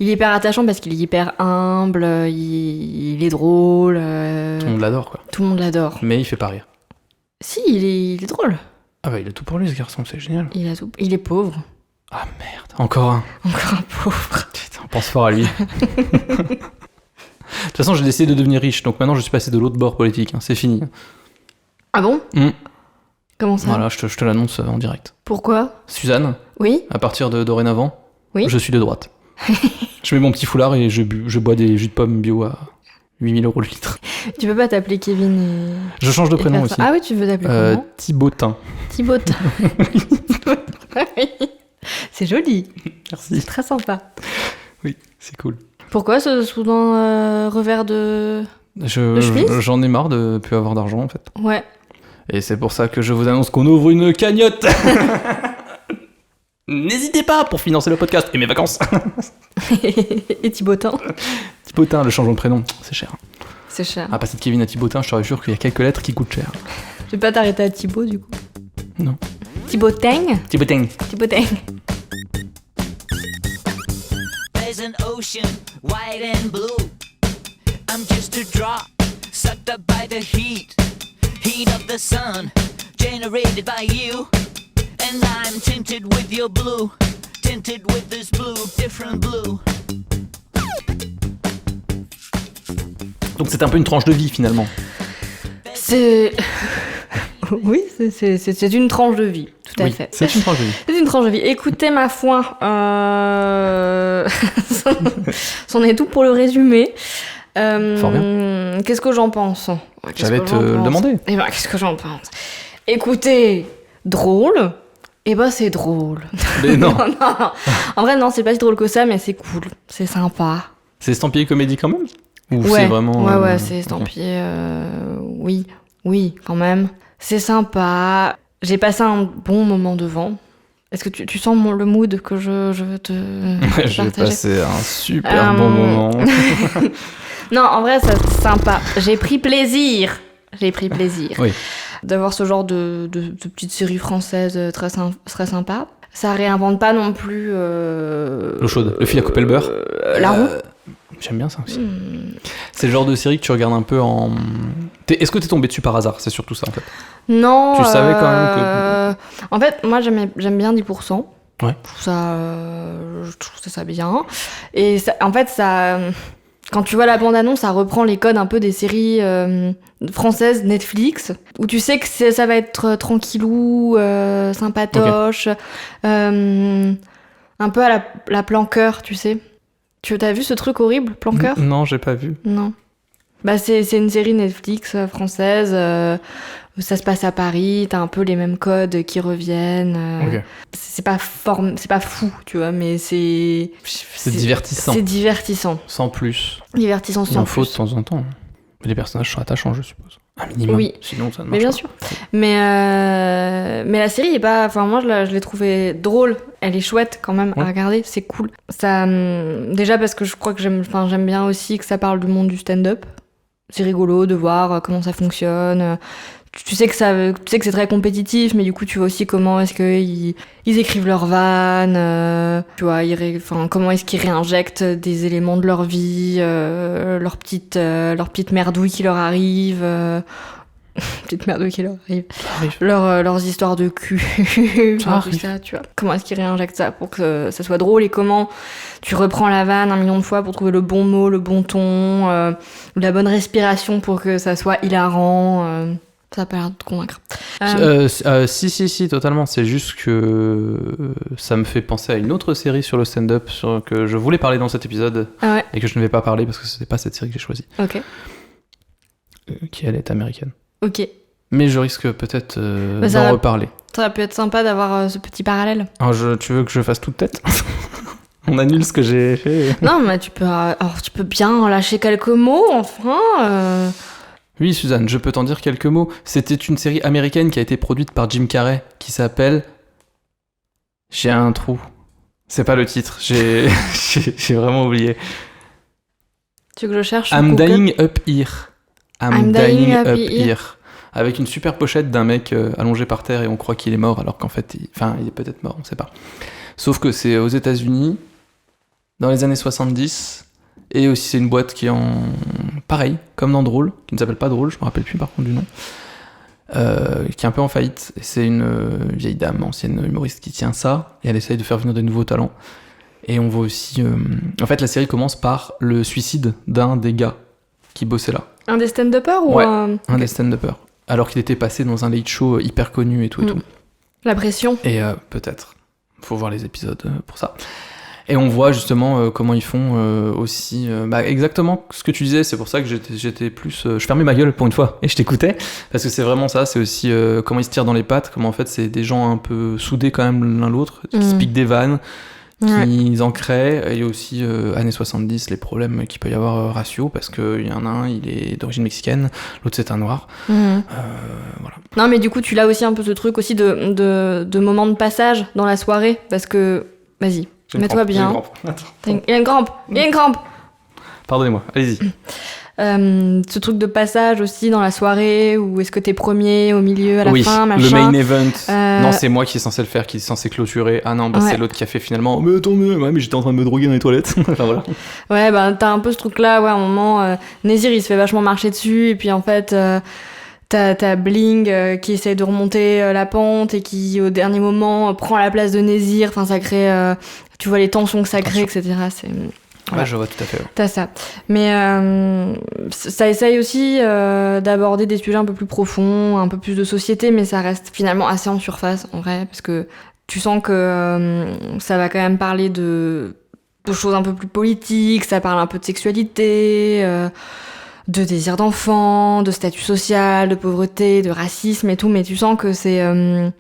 [SPEAKER 2] attachant parce qu'il est hyper humble, il est drôle.
[SPEAKER 1] Tout le monde l'adore, quoi.
[SPEAKER 2] Tout le monde l'adore.
[SPEAKER 1] Mais il fait pas rire.
[SPEAKER 2] Si, il est drôle.
[SPEAKER 1] Ah bah il a tout pour lui, ce garçon, c'est génial.
[SPEAKER 2] Il est pauvre.
[SPEAKER 1] Ah merde, encore un
[SPEAKER 2] pauvre.
[SPEAKER 1] Putain, on pense fort à lui. De toute façon, j'ai décidé de devenir riche, donc maintenant je suis passé de l'autre bord politique, hein. C'est fini.
[SPEAKER 2] Ah bon ? Comment ça ?
[SPEAKER 1] Voilà, je te l'annonce en direct.
[SPEAKER 2] Pourquoi ?
[SPEAKER 1] Suzanne ?
[SPEAKER 2] Oui ?
[SPEAKER 1] À partir de dorénavant,
[SPEAKER 2] oui ?
[SPEAKER 1] Je suis de droite. Je mets mon petit foulard et je bois des jus de pommes bio à 8 000 € le litre.
[SPEAKER 2] Tu peux pas t'appeler Kevin et...
[SPEAKER 1] Je change de
[SPEAKER 2] et
[SPEAKER 1] prénom
[SPEAKER 2] faire
[SPEAKER 1] aussi.
[SPEAKER 2] ça. Ah oui, tu veux t'appeler comment
[SPEAKER 1] Thibautin.
[SPEAKER 2] Thibautin. C'est joli.
[SPEAKER 1] Merci.
[SPEAKER 2] C'est très sympa.
[SPEAKER 1] Oui, c'est cool.
[SPEAKER 2] Pourquoi ce soudain revers de... chemise
[SPEAKER 1] J'en ai marre de plus avoir d'argent en fait.
[SPEAKER 2] Ouais.
[SPEAKER 1] Et c'est pour ça que je vous annonce qu'on ouvre une cagnotte. N'hésitez pas pour financer le podcast et mes vacances.
[SPEAKER 2] Et Thibautin.
[SPEAKER 1] Thibautin, le changement de prénom, c'est cher.
[SPEAKER 2] C'est cher.
[SPEAKER 1] À passer de Kevin à Thibautin, je te rassure qu'il y a quelques lettres qui coûtent cher.
[SPEAKER 2] Tu peux pas t'arrêter à Thibaut du coup.
[SPEAKER 1] Non.
[SPEAKER 2] Thibautin.
[SPEAKER 1] Thibautin.
[SPEAKER 2] Thibautin.
[SPEAKER 9] There's an ocean, white and blue. I'm just a drop, sucked up by the heat of the sun, generated by you. And I'm tinted with your blue, tinted with this blue, different blue.
[SPEAKER 1] Donc c'est un peu une tranche de vie finalement.
[SPEAKER 2] C'est... Oui, c'est une tranche de vie, tout à
[SPEAKER 1] Oui,
[SPEAKER 2] fait.
[SPEAKER 1] c'est une tranche de vie.
[SPEAKER 2] C'est une tranche de vie. Écoutez, ma foi, c'en est tout pour le résumé.
[SPEAKER 1] Fort bien.
[SPEAKER 2] Qu'est-ce que j'en pense?
[SPEAKER 1] J'allais te le demander.
[SPEAKER 2] Eh ben, qu'est-ce que j'en pense? Écoutez, drôle. Eh ben, c'est drôle.
[SPEAKER 1] Mais non.
[SPEAKER 2] Non. En vrai, non, c'est pas si drôle que ça, mais c'est cool. C'est sympa.
[SPEAKER 1] C'est estampillé comédie quand même? Ou
[SPEAKER 2] Ouais,
[SPEAKER 1] c'est vraiment...
[SPEAKER 2] ouais, c'est estampillé. Oui, quand même. C'est sympa. J'ai passé un bon moment devant. Est-ce que tu sens le mood que je veux te
[SPEAKER 1] J'ai
[SPEAKER 2] partager?
[SPEAKER 1] passé un super bon moment.
[SPEAKER 2] Non, en vrai, c'est sympa. J'ai pris plaisir.
[SPEAKER 1] Oui.
[SPEAKER 2] D'avoir ce genre de petite série française très sympa. Ça réinvente pas non plus...
[SPEAKER 1] L'eau chaude. Le fil à couper le beurre.
[SPEAKER 2] La roue.
[SPEAKER 1] J'aime bien ça aussi. C'est le genre de série que tu regardes un peu en... Est-ce que t'es tombé dessus par hasard? C'est surtout ça en fait.
[SPEAKER 2] Non.
[SPEAKER 1] Tu savais quand même que...
[SPEAKER 2] En fait, moi j'aime bien 10%.
[SPEAKER 1] Ouais.
[SPEAKER 2] Je trouve ça bien. Et ça, en fait, ça... Quand tu vois la bande-annonce, ça reprend les codes un peu des séries françaises Netflix, où tu sais que ça va être tranquillou, sympatoche, un peu à la Planqueur, tu sais. Tu as vu ce truc horrible, Planqueur?
[SPEAKER 1] Non, j'ai pas vu.
[SPEAKER 2] Non. Bah c'est une série Netflix française, ça se passe à Paris, t'as un peu les mêmes codes qui reviennent.
[SPEAKER 1] Ok.
[SPEAKER 2] C'est pas fou, tu vois, mais c'est
[SPEAKER 1] divertissant.
[SPEAKER 2] C'est divertissant.
[SPEAKER 1] Sans plus.
[SPEAKER 2] Divertissant
[SPEAKER 1] Il
[SPEAKER 2] sans
[SPEAKER 1] en faut de
[SPEAKER 2] plus.
[SPEAKER 1] temps en temps. Mais les personnages sont attachants, je suppose. Un minimum.
[SPEAKER 2] Oui.
[SPEAKER 1] Sinon, ça ne
[SPEAKER 2] Mais
[SPEAKER 1] marche
[SPEAKER 2] bien
[SPEAKER 1] pas.
[SPEAKER 2] sûr. Mais la série est pas... Enfin, moi, je l'ai trouvée drôle. Elle est chouette, quand même, à regarder. C'est cool. Ça, déjà, parce que je crois que j'aime bien aussi que ça parle du monde du stand-up. C'est rigolo de voir comment ça fonctionne. Tu sais que c'est très compétitif, mais du coup, tu vois aussi comment est-ce qu'ils écrivent leurs vannes, tu vois, comment est-ce qu'ils réinjectent des éléments de leur vie, leur petite merdouille qui leur arrive, petite merdouille qui leur arrive, leurs histoires de cul, tout ça, tu vois. Comment est-ce qu'ils réinjectent ça pour que ça soit drôle et comment tu reprends la vanne 1 million de fois pour trouver le bon mot, le bon ton, la bonne respiration pour que ça soit hilarant. Ça a pas l'air de te convaincre.
[SPEAKER 1] Si, totalement. C'est juste que ça me fait penser à une autre série sur le stand-up que je voulais parler dans cet épisode et que je ne vais pas parler parce que ce n'est pas cette série que j'ai choisie.
[SPEAKER 2] Ok.
[SPEAKER 1] Qui, elle, est américaine.
[SPEAKER 2] Ok.
[SPEAKER 1] Mais je risque peut-être d'en reparler.
[SPEAKER 2] Ça aurait pu être sympa d'avoir ce petit parallèle.
[SPEAKER 1] Alors, tu veux que je fasse toute tête? On annule ce que j'ai fait.
[SPEAKER 2] Non, mais tu peux bien lâcher quelques mots, enfin.
[SPEAKER 1] Oui, Suzanne, je peux t'en dire quelques mots. C'était une série américaine qui a été produite par Jim Carrey, qui s'appelle... J'ai un trou. C'est pas le titre, j'ai vraiment oublié.
[SPEAKER 2] Tu veux que je cherche?
[SPEAKER 1] I'm Dying Up Here. I'm Dying Up Here. Avec une super pochette d'un mec allongé par terre et on croit qu'il est mort alors qu'en fait, il est peut-être mort, on sait pas. Sauf que c'est aux États-Unis, dans les années 70... Et aussi, c'est une boîte qui est pareil, comme dans Drôle, qui ne s'appelle pas Drôle, je me rappelle plus par contre du nom, qui est un peu en faillite. Et c'est une vieille dame, ancienne humoriste, qui tient ça, et elle essaye de faire venir des nouveaux talents. Et on voit aussi... En fait, la série commence par le suicide d'un des gars qui bossait là.
[SPEAKER 2] Un des stand-uppers ou
[SPEAKER 1] un des stand-uppers. Alors qu'il était passé dans un late show hyper connu et tout et tout.
[SPEAKER 2] La pression.
[SPEAKER 1] Et peut-être. Faut voir les épisodes pour ça. Et on voit justement comment ils font aussi exactement ce que tu disais. C'est pour ça que j'étais plus je fermais ma gueule pour une fois et je t'écoutais, parce que c'est vraiment ça. C'est aussi comment ils se tirent dans les pattes, comment en fait c'est des gens un peu soudés quand même l'un l'autre, qui se piquent des vannes, qui en créent. Et aussi années 70, les problèmes qu'il peut y avoir raciaux, parce qu'il y en a un, il est d'origine mexicaine, l'autre c'est un noir. Voilà.
[SPEAKER 2] Non, mais du coup tu l'as aussi un peu ce truc aussi de moments de passage dans la soirée, parce que vas-y, mets-toi bien. Il y a une crampe.
[SPEAKER 1] Pardonnez-moi, allez-y.
[SPEAKER 2] Ce truc de passage aussi dans la soirée, où est-ce que t'es premier, au milieu, à la fin, machin.
[SPEAKER 1] Le main event. Non, c'est moi qui est censé le faire, qui est censé clôturer. Ah non, c'est l'autre qui a fait finalement. Mais attends, mais j'étais en train de me droguer dans les toilettes. Enfin voilà.
[SPEAKER 2] Ouais, t'as un peu ce truc-là, à un moment, Nézir il se fait vachement marcher dessus, et puis en fait. T'as Bling qui essaie de remonter la pente et qui au dernier moment prend la place de Nézir. Enfin, ça crée, tu vois les tensions que ça crée, etc.
[SPEAKER 1] Ouais, je vois tout à fait. Ouais.
[SPEAKER 2] T'as ça. Mais ça essaye aussi d'aborder des sujets un peu plus profonds, un peu plus de société, mais ça reste finalement assez en surface, en vrai, parce que tu sens que ça va quand même parler de choses un peu plus politiques, ça parle un peu de sexualité, de désir d'enfant, de statut social, de pauvreté, de racisme et tout, mais tu sens que c'est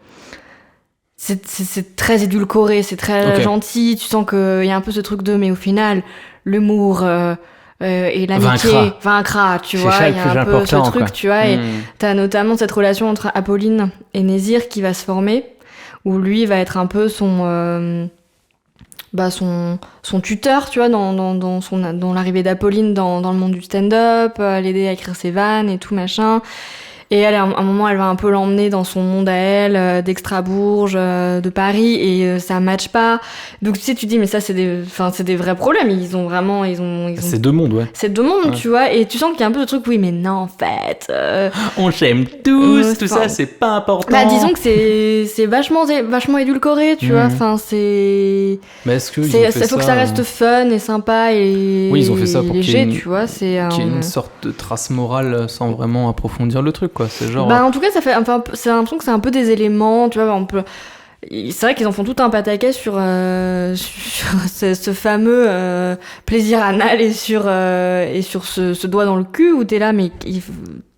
[SPEAKER 2] très édulcoré, c'est très gentil, tu sens qu'il y a un peu ce truc mais au final, l'humour et l'amitié vaincra, tu vois, il y a un peu ce truc, quoi. Tu vois, et t'as notamment cette relation entre Apolline et Nézir qui va se former, où lui va être un peu son tuteur, tu vois, dans l'arrivée d'Apolline dans le monde du stand-up, l'aider à écrire ses vannes et tout, machin. Et elle, à un moment, elle va un peu l'emmener dans son monde à elle, d'Extrabourg, de Paris, et ça matche pas. Donc tu sais, tu dis, mais ça, c'est des vrais problèmes. Ils ont
[SPEAKER 1] C'est deux mondes, ouais.
[SPEAKER 2] C'est deux mondes, tu vois, et tu sens qu'il y a un peu ce truc, oui, mais non, en fait.
[SPEAKER 1] On s'aime tous, tout ça, c'est pas important.
[SPEAKER 2] Bah, disons que c'est vachement édulcoré, tu vois, enfin, c'est.
[SPEAKER 1] Mais est-ce qu'ils ont fait ça?
[SPEAKER 2] Faut que ça reste fun et sympa et.
[SPEAKER 1] Oui, ils ont fait ça pour
[SPEAKER 2] léger, tu vois, c'est.
[SPEAKER 1] Qu'il y ait une sorte de trace morale sans vraiment approfondir le truc, quoi. C'est genre.
[SPEAKER 2] Bah, en tout cas, ça fait c'est l'impression que c'est un peu des éléments, tu vois, on peut. C'est vrai qu'ils en font tout un pataquès sur ce fameux plaisir anal et sur ce doigt dans le cul où t'es là, mais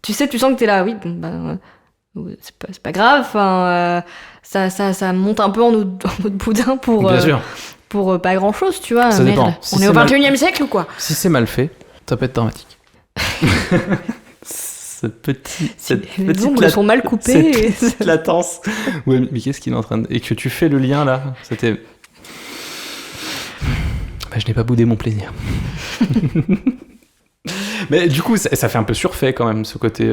[SPEAKER 2] tu sens que t'es là, oui, bon, bah, c'est pas grave, enfin, ça monte un peu en eau de boudin pour pas grand chose, tu vois.
[SPEAKER 1] Ça dépend. Si
[SPEAKER 2] on est au 21e siècle ou quoi?
[SPEAKER 1] Si c'est mal fait, ça peut être dramatique. Cette
[SPEAKER 2] ongles sont mal coupés.
[SPEAKER 1] Cette latence. Ouais, mais qu'est-ce qu'il est en train de... Et que tu fais le lien là, c'était... Bah, je n'ai pas boudé mon plaisir. Mais du coup, ça fait un peu surfait quand même, ce côté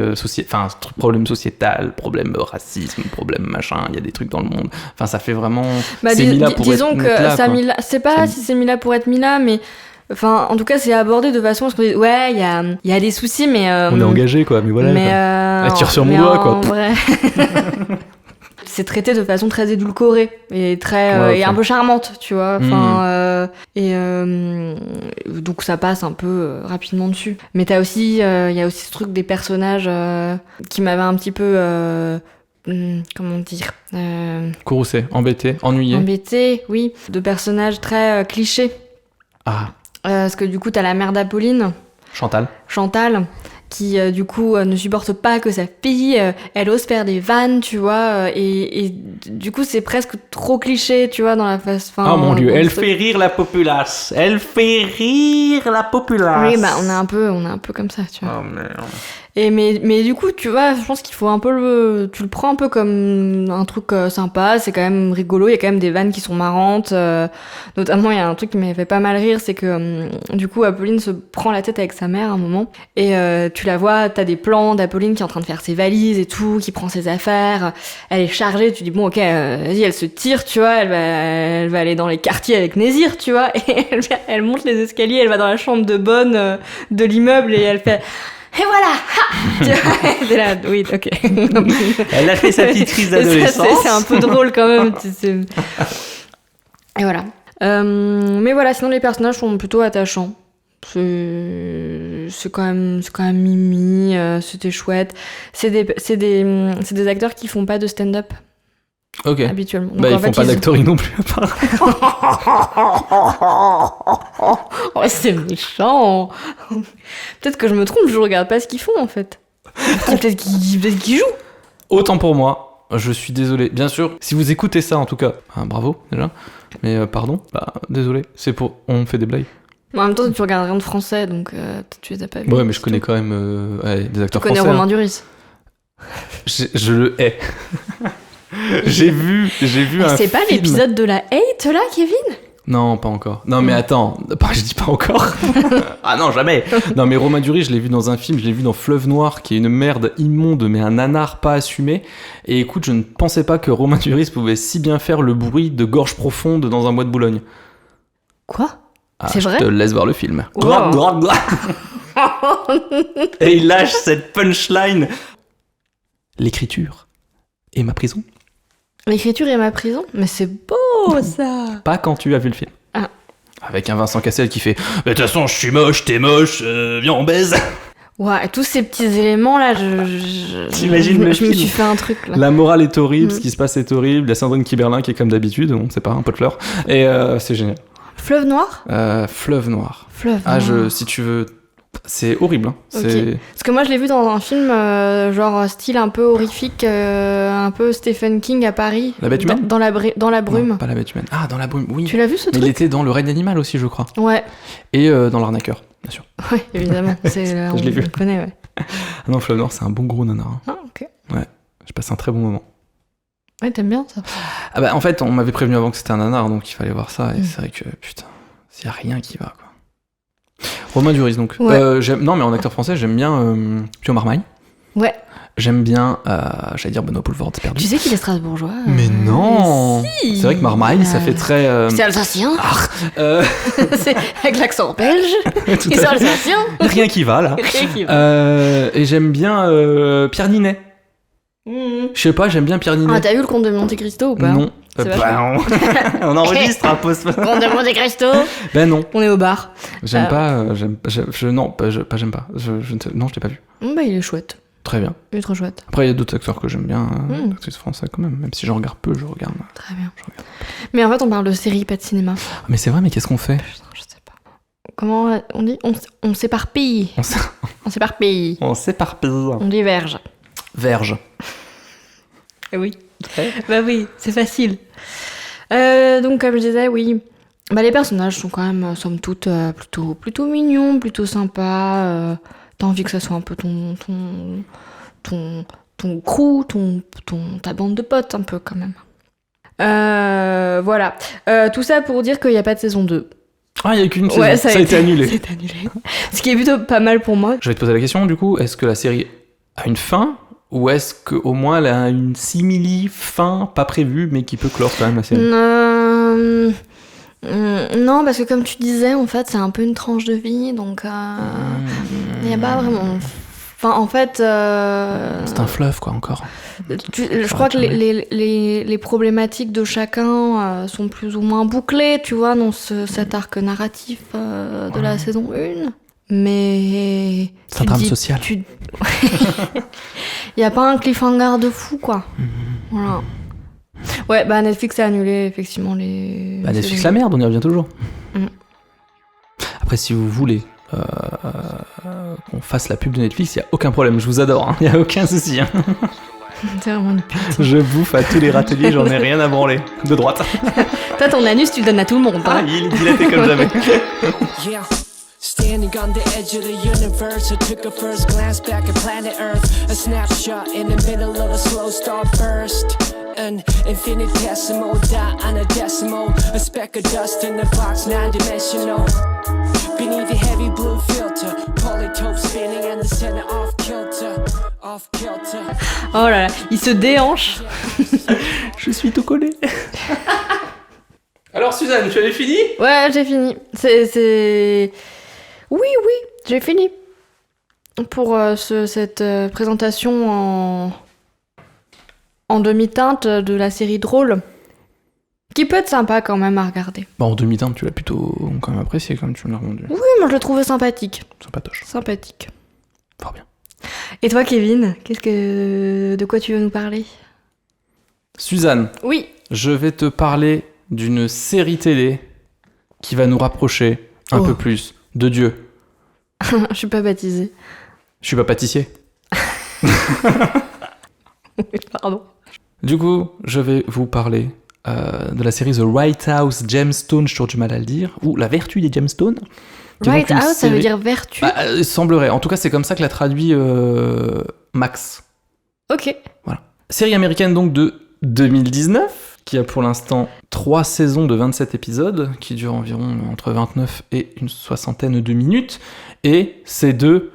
[SPEAKER 1] problème sociétal, problème racisme, problème machin, il y a des trucs dans le monde. Enfin, ça fait vraiment... c'est mis là pour
[SPEAKER 2] disons
[SPEAKER 1] être
[SPEAKER 2] que
[SPEAKER 1] là,
[SPEAKER 2] ça mis là, c'est pas si c'est mis là pour être mis là, mais... Enfin, en tout cas, c'est abordé de façon à ce qu'on dit, ouais, il y a des soucis, mais...
[SPEAKER 1] on est engagé, quoi, mais voilà. Elle tire sur mon doigt, quoi.
[SPEAKER 2] Vrai... c'est traité de façon très édulcorée et très et un peu charmante, tu vois. Enfin, donc ça passe un peu rapidement dessus. Mais il y a aussi ce truc des personnages qui m'avait un petit peu... comment dire
[SPEAKER 1] courroucé, embêté, ennuyé.
[SPEAKER 2] Embêté, oui. De personnages très clichés.
[SPEAKER 1] Ah.
[SPEAKER 2] Parce que du coup, t'as la mère d'Apolline.
[SPEAKER 1] Chantal. Qui
[SPEAKER 2] du coup ne supporte pas que sa fille elle ose faire des vannes, tu vois, et du coup c'est presque trop cliché, tu vois, dans la phase.
[SPEAKER 1] Oh mon dieu, elle fait rire la populace. Oui,
[SPEAKER 2] bah on est un peu comme ça, tu vois.
[SPEAKER 1] Oh merde.
[SPEAKER 2] Et mais du coup, tu vois, je pense qu'il faut un peu tu le prends un peu comme un truc sympa, c'est quand même rigolo, il y a quand même des vannes qui sont marrantes, notamment il y a un truc qui m'avait fait pas mal rire, c'est que du coup Apolline se prend la tête avec sa mère à un moment, et tu la vois, t'as des plans d'Apolline qui est en train de faire ses valises et tout, qui prend ses affaires, elle est chargée, tu dis bon ok, vas-y, elle se tire, tu vois, elle va aller dans les quartiers avec Nézir, tu vois, et elle monte les escaliers, elle va dans la chambre de bonne de l'immeuble et elle fait... Et voilà! C'est là, oui, ok.
[SPEAKER 1] Elle a fait sa petite crise d'adolescence.
[SPEAKER 2] C'est un peu drôle quand même. Et voilà. Mais voilà, sinon les personnages sont plutôt attachants. C'est quand même mimi, c'était chouette. C'est des acteurs qui font pas de stand-up.
[SPEAKER 1] Ok.
[SPEAKER 2] habituellement. Donc,
[SPEAKER 1] Bah,
[SPEAKER 2] en
[SPEAKER 1] ils font
[SPEAKER 2] fait,
[SPEAKER 1] pas d'actoring non plus,
[SPEAKER 2] Oh, c'est méchant. Peut-être que je me trompe, je regarde pas ce qu'ils font en fait. Peut-être qu'ils jouent.
[SPEAKER 1] Autant pour moi, je suis désolé. Bien sûr, si vous écoutez ça en tout cas, bravo déjà. Mais pardon, désolé, c'est pour... On fait des blagues.
[SPEAKER 2] Mais en même temps, tu regardes rien de français, donc peut-être tu les as pas vus.
[SPEAKER 1] Ouais, mais je connais quand même des acteurs
[SPEAKER 2] Tu connais
[SPEAKER 1] français.
[SPEAKER 2] Romain Duris.
[SPEAKER 1] Je le hais. j'ai vu un
[SPEAKER 2] C'est pas
[SPEAKER 1] film.
[SPEAKER 2] l'épisode de la hate là, Kevin?
[SPEAKER 1] Non, pas encore. Non, mais attends, je dis pas encore. Ah non, jamais. Non, mais Romain Duris, je l'ai vu dans un film, je l'ai vu dans Fleuve Noir, qui est une merde immonde, mais un nanar pas assumé. Et écoute, je ne pensais pas que Romain Duris pouvait si bien faire le bruit de gorge profonde dans un bois de Boulogne.
[SPEAKER 2] Quoi?
[SPEAKER 1] C'est
[SPEAKER 2] vrai?
[SPEAKER 1] Je te laisse voir le film.
[SPEAKER 2] Wow.
[SPEAKER 1] Et il lâche cette punchline. L'écriture et ma prison.
[SPEAKER 2] L'écriture et ma prison? Mais c'est beau ça!
[SPEAKER 1] Pas quand tu as vu le film.
[SPEAKER 2] Ah.
[SPEAKER 1] Avec un Vincent Cassel qui fait « De toute façon, je suis moche, t'es moche, viens on baise !»
[SPEAKER 2] Ouais, tous ces petits éléments là,
[SPEAKER 1] T'imagines le
[SPEAKER 2] je me
[SPEAKER 1] film.
[SPEAKER 2] suis fait un truc là.
[SPEAKER 1] La morale est horrible, ce qui se passe est horrible. Il y a Sandrine Kiberlin qui est comme d'habitude, on sait pas, un pot de fleurs. Et c'est génial.
[SPEAKER 2] Fleuve Noir?
[SPEAKER 1] Fleuve Noir.
[SPEAKER 2] Fleuve Noir.
[SPEAKER 1] Si tu veux... C'est horrible. Hein.
[SPEAKER 2] Ok.
[SPEAKER 1] C'est...
[SPEAKER 2] Parce que moi je l'ai vu dans un film genre style un peu horrifique, un peu Stephen King à Paris.
[SPEAKER 1] La Bête humaine?
[SPEAKER 2] Dans la brume.
[SPEAKER 1] Non, pas la Bête humaine. Ah, dans la brume, oui.
[SPEAKER 2] Tu l'as vu ce
[SPEAKER 1] Mais
[SPEAKER 2] truc?
[SPEAKER 1] il était dans Le règne animal aussi, je crois.
[SPEAKER 2] Ouais.
[SPEAKER 1] Et dans L'Arnaqueur, bien sûr.
[SPEAKER 2] Ouais, évidemment.
[SPEAKER 1] Je l'ai vu.
[SPEAKER 2] On le connaît, ouais.
[SPEAKER 1] Ah non, Fleuve Noir, c'est un bon gros nanar. Hein.
[SPEAKER 2] Ah, ok.
[SPEAKER 1] Ouais, j'ai passé un très bon moment.
[SPEAKER 2] Ouais, t'aimes bien ça?
[SPEAKER 1] Ah bah en fait, on m'avait prévenu avant que c'était un nanar, donc il fallait voir ça. Et c'est vrai que, putain, s'il y a rien qui va, quoi. Romain Duris, donc.
[SPEAKER 2] Ouais.
[SPEAKER 1] Non, mais en acteur français, j'aime bien Pio Marmaille.
[SPEAKER 2] Ouais.
[SPEAKER 1] J'aime bien, j'allais dire Benoît Poulvord, c'est perdu.
[SPEAKER 2] Tu sais qu'il est strasbourgeois?
[SPEAKER 1] Mais non
[SPEAKER 2] si.
[SPEAKER 1] C'est vrai que Marmaille, ça fait très...
[SPEAKER 2] C'est alsacien?
[SPEAKER 1] euh,
[SPEAKER 2] C'est avec l'accent belge?
[SPEAKER 1] tout
[SPEAKER 2] Et
[SPEAKER 1] à
[SPEAKER 2] c'est
[SPEAKER 1] fait.
[SPEAKER 2] alsacien?
[SPEAKER 1] Rien qui va, là.
[SPEAKER 2] Rien qui va.
[SPEAKER 1] Et j'aime bien Pierre Ninet. Je sais pas, j'aime bien Pierre Ninet.
[SPEAKER 2] Ah, t'as vu le conte de Monte Cristo ou pas?
[SPEAKER 1] Non.
[SPEAKER 2] C'est vachement-
[SPEAKER 1] On enregistre un post.
[SPEAKER 2] Conte de Monte Cristo?
[SPEAKER 1] Ben non.
[SPEAKER 2] On est au bar.
[SPEAKER 1] J'aime pas. J'aime pas. Non, je l'ai pas vu.
[SPEAKER 2] Bah, il est chouette.
[SPEAKER 1] Très bien.
[SPEAKER 2] Il est trop chouette.
[SPEAKER 1] Après, il y a d'autres acteurs que j'aime bien, actrices françaises quand même. Même si j'en regarde peu, je regarde.
[SPEAKER 2] Très bien. Mais en fait, on parle de série, pas de cinéma.
[SPEAKER 1] Mais c'est vrai, mais qu'est-ce qu'on fait?
[SPEAKER 2] Putain, je sais pas. Comment on dit? On s'éparpille. On s'éparpille.
[SPEAKER 1] On s'éparpille.
[SPEAKER 2] On diverge.
[SPEAKER 1] Verge.
[SPEAKER 2] Oui. Bah oui, c'est facile. Donc, comme je disais, oui. Bah, les personnages sont quand même, somme toute, plutôt mignons, plutôt sympas. T'as envie que ça soit un peu ton crew, ta bande de potes, un peu quand même. Voilà. Tout ça pour dire qu'il n'y a pas de saison 2.
[SPEAKER 1] Ah, il n'y a qu'une saison.
[SPEAKER 2] Ouais,
[SPEAKER 1] ça a été annulé.
[SPEAKER 2] C'est annulé. Ce qui est plutôt pas mal pour moi.
[SPEAKER 1] Je vais te poser la question, du coup, est-ce que la série a une fin? Ou est-ce qu'au moins elle a une simili-fin pas prévue, mais qui peut clore quand même la série?
[SPEAKER 2] Non, parce que comme tu disais, en fait, c'est un peu une tranche de vie, donc il n'y a pas vraiment... Enfin, en fait...
[SPEAKER 1] C'est un fleuve, quoi, encore.
[SPEAKER 2] Je crois que les problématiques de chacun sont plus ou moins bouclées, tu vois, dans cet arc narratif de la saison 1. Mais...
[SPEAKER 1] C'est un drame social.
[SPEAKER 2] Il n'y a pas un cliffhanger de fou, quoi. Voilà. Ouais, bah Netflix a annulé effectivement les...
[SPEAKER 1] Bah Netflix la merde, on y revient toujours. Après, si vous voulez qu'on fasse la pub de Netflix, il n'y a aucun problème, je vous adore, il n'y a aucun souci.
[SPEAKER 2] C'est vraiment une pute.
[SPEAKER 1] Je bouffe à tous les râteliers, j'en ai rien à branler. De droite.
[SPEAKER 2] Toi, ton anus, tu le donnes à tout le monde.
[SPEAKER 1] Ah, il est dilaté comme jamais.
[SPEAKER 4] Yeah. Standing on the edge of the universe, I took a first glance back at planet Earth. A snapshot in the middle of a slow star burst. An infinitesimal dot on a decimal. A speck of dust in the box, non-dimensional. Beneath the heavy blue filter, polytope spinning and the center off kilter. Off kilter.
[SPEAKER 2] Oh là là, il se déhanche.
[SPEAKER 1] Je suis tout collé. Alors Suzanne, tu avais fini?
[SPEAKER 2] Ouais, j'ai fini. C'est... Oui, j'ai fini. Pour cette présentation en demi-teinte de la série Drôle, qui peut être sympa quand même à regarder.
[SPEAKER 1] Bon, en demi-teinte, tu l'as plutôt quand même apprécié, comme tu me l'as rendu.
[SPEAKER 2] Oui, moi je le trouvais sympathique.
[SPEAKER 1] Sympatoche.
[SPEAKER 2] Sympathique.
[SPEAKER 1] Fort bien.
[SPEAKER 2] Et toi, Kevin, de quoi tu veux nous parler?
[SPEAKER 1] Suzanne,
[SPEAKER 2] Oui.
[SPEAKER 1] je vais te parler d'une série télé qui va nous rapprocher un peu plus de Dieu.
[SPEAKER 2] Je suis pas baptisée.
[SPEAKER 1] Je suis pas pâtissier.
[SPEAKER 2] Pardon.
[SPEAKER 1] Du coup, je vais vous parler de la série The Right House Gemstones, j'ai toujours du mal à le dire, ou La Vertu des Gemstones. qui est
[SPEAKER 2] Right
[SPEAKER 1] donc une
[SPEAKER 2] House, ça veut
[SPEAKER 1] série-
[SPEAKER 2] dire vertu.
[SPEAKER 1] Bah, semblerait. En tout cas, c'est comme ça que l'a traduit Max.
[SPEAKER 2] Ok.
[SPEAKER 1] Série américaine donc de 2019, qui a pour l'instant 3 saisons de 27 épisodes, qui durent environ entre 29 et une soixantaine de minutes. Et c'est de...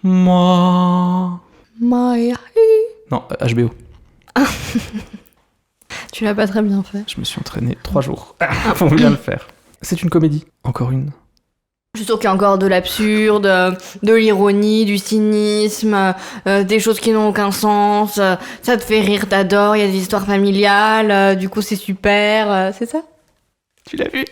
[SPEAKER 1] Moi...
[SPEAKER 2] Maya.
[SPEAKER 1] Non, HBO.
[SPEAKER 2] Tu l'as pas très bien fait.
[SPEAKER 1] Je me suis entraîné 3 jours pour bien le faire. C'est une comédie, encore une.
[SPEAKER 2] Je suis sûre qu'il y a encore de l'absurde, de l'ironie, du cynisme, des choses qui n'ont aucun sens. Ça te fait rire, t'adores, il y a des histoires familiales, du coup c'est super, c'est ça?
[SPEAKER 1] Tu l'as vu?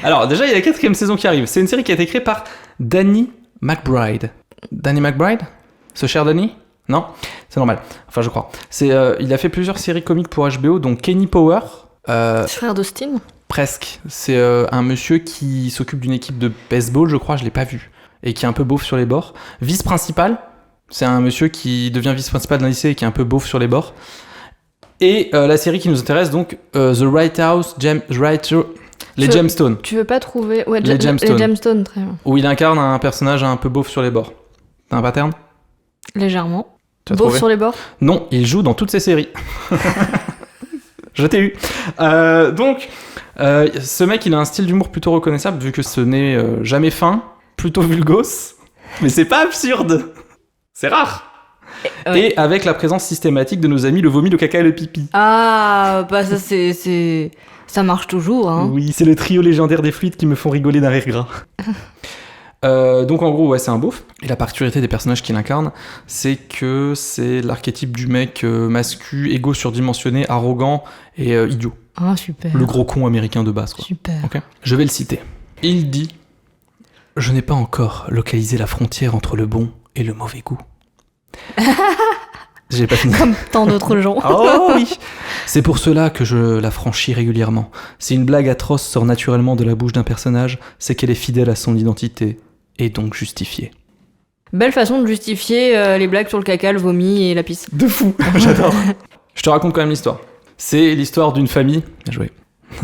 [SPEAKER 1] Alors déjà, il y a la 4e saison qui arrive. C'est une série qui a été créée par Danny McBride. Danny McBride? Ce cher Danny? Non? C'est normal. Enfin, je crois. Il a fait plusieurs séries comiques pour HBO, dont Kenny Power.
[SPEAKER 2] Frère d'Austin?
[SPEAKER 1] Presque. C'est un monsieur qui s'occupe d'une équipe de baseball, je crois, je l'ai pas vu. Et qui est un peu beauf sur les bords. Vice-principal, c'est un monsieur qui devient vice-principal d'un lycée et qui est un peu beauf sur les bords. Et la série qui nous intéresse, donc, The Right House, les Gemstones,
[SPEAKER 2] Tu veux pas trouver... Ouais,
[SPEAKER 1] Les Gemstones.
[SPEAKER 2] Les Gemstones, très bien.
[SPEAKER 1] où il incarne un personnage un peu beauf sur les bords. T'as un pattern?
[SPEAKER 2] Légèrement.
[SPEAKER 1] Tu as
[SPEAKER 2] Beauf
[SPEAKER 1] trouvé?
[SPEAKER 2] sur les bords?
[SPEAKER 1] Non, il joue dans toutes ses séries. Je t'ai eu. Donc, ce mec, il a un style d'humour plutôt reconnaissable, vu que ce n'est jamais fin, plutôt vulgose, mais c'est pas absurde. C'est rare.
[SPEAKER 2] Ouais.
[SPEAKER 1] Et avec la présence systématique de nos amis le vomi, le caca et le pipi.
[SPEAKER 2] Ah, bah ça c'est... Ça marche toujours, hein.
[SPEAKER 1] Oui, c'est le trio légendaire des fluides qui me font rigoler d'un rire gras. Donc en gros, ouais, c'est un beauf. Et la particularité des personnages qu'il incarne, c'est que c'est l'archétype du mec mascu, égo surdimensionné, arrogant et idiot.
[SPEAKER 2] Ah, super.
[SPEAKER 1] Le gros con américain de base, quoi.
[SPEAKER 2] Super.
[SPEAKER 1] Ok. Je vais le citer. Il dit « Je n'ai pas encore localisé la frontière entre le bon et le mauvais goût. » J'ai pas fini.
[SPEAKER 2] Comme tant d'autres gens.
[SPEAKER 1] Oh oui. C'est pour cela que je la franchis régulièrement. Si une blague atroce sort naturellement de la bouche d'un personnage, c'est qu'elle est fidèle à son identité et donc justifiée.
[SPEAKER 2] Belle façon de justifier les blagues sur le caca, le vomi et la pisse.
[SPEAKER 1] De fou. J'adore. Je te raconte quand même l'histoire. C'est l'histoire d'une famille, bien joué,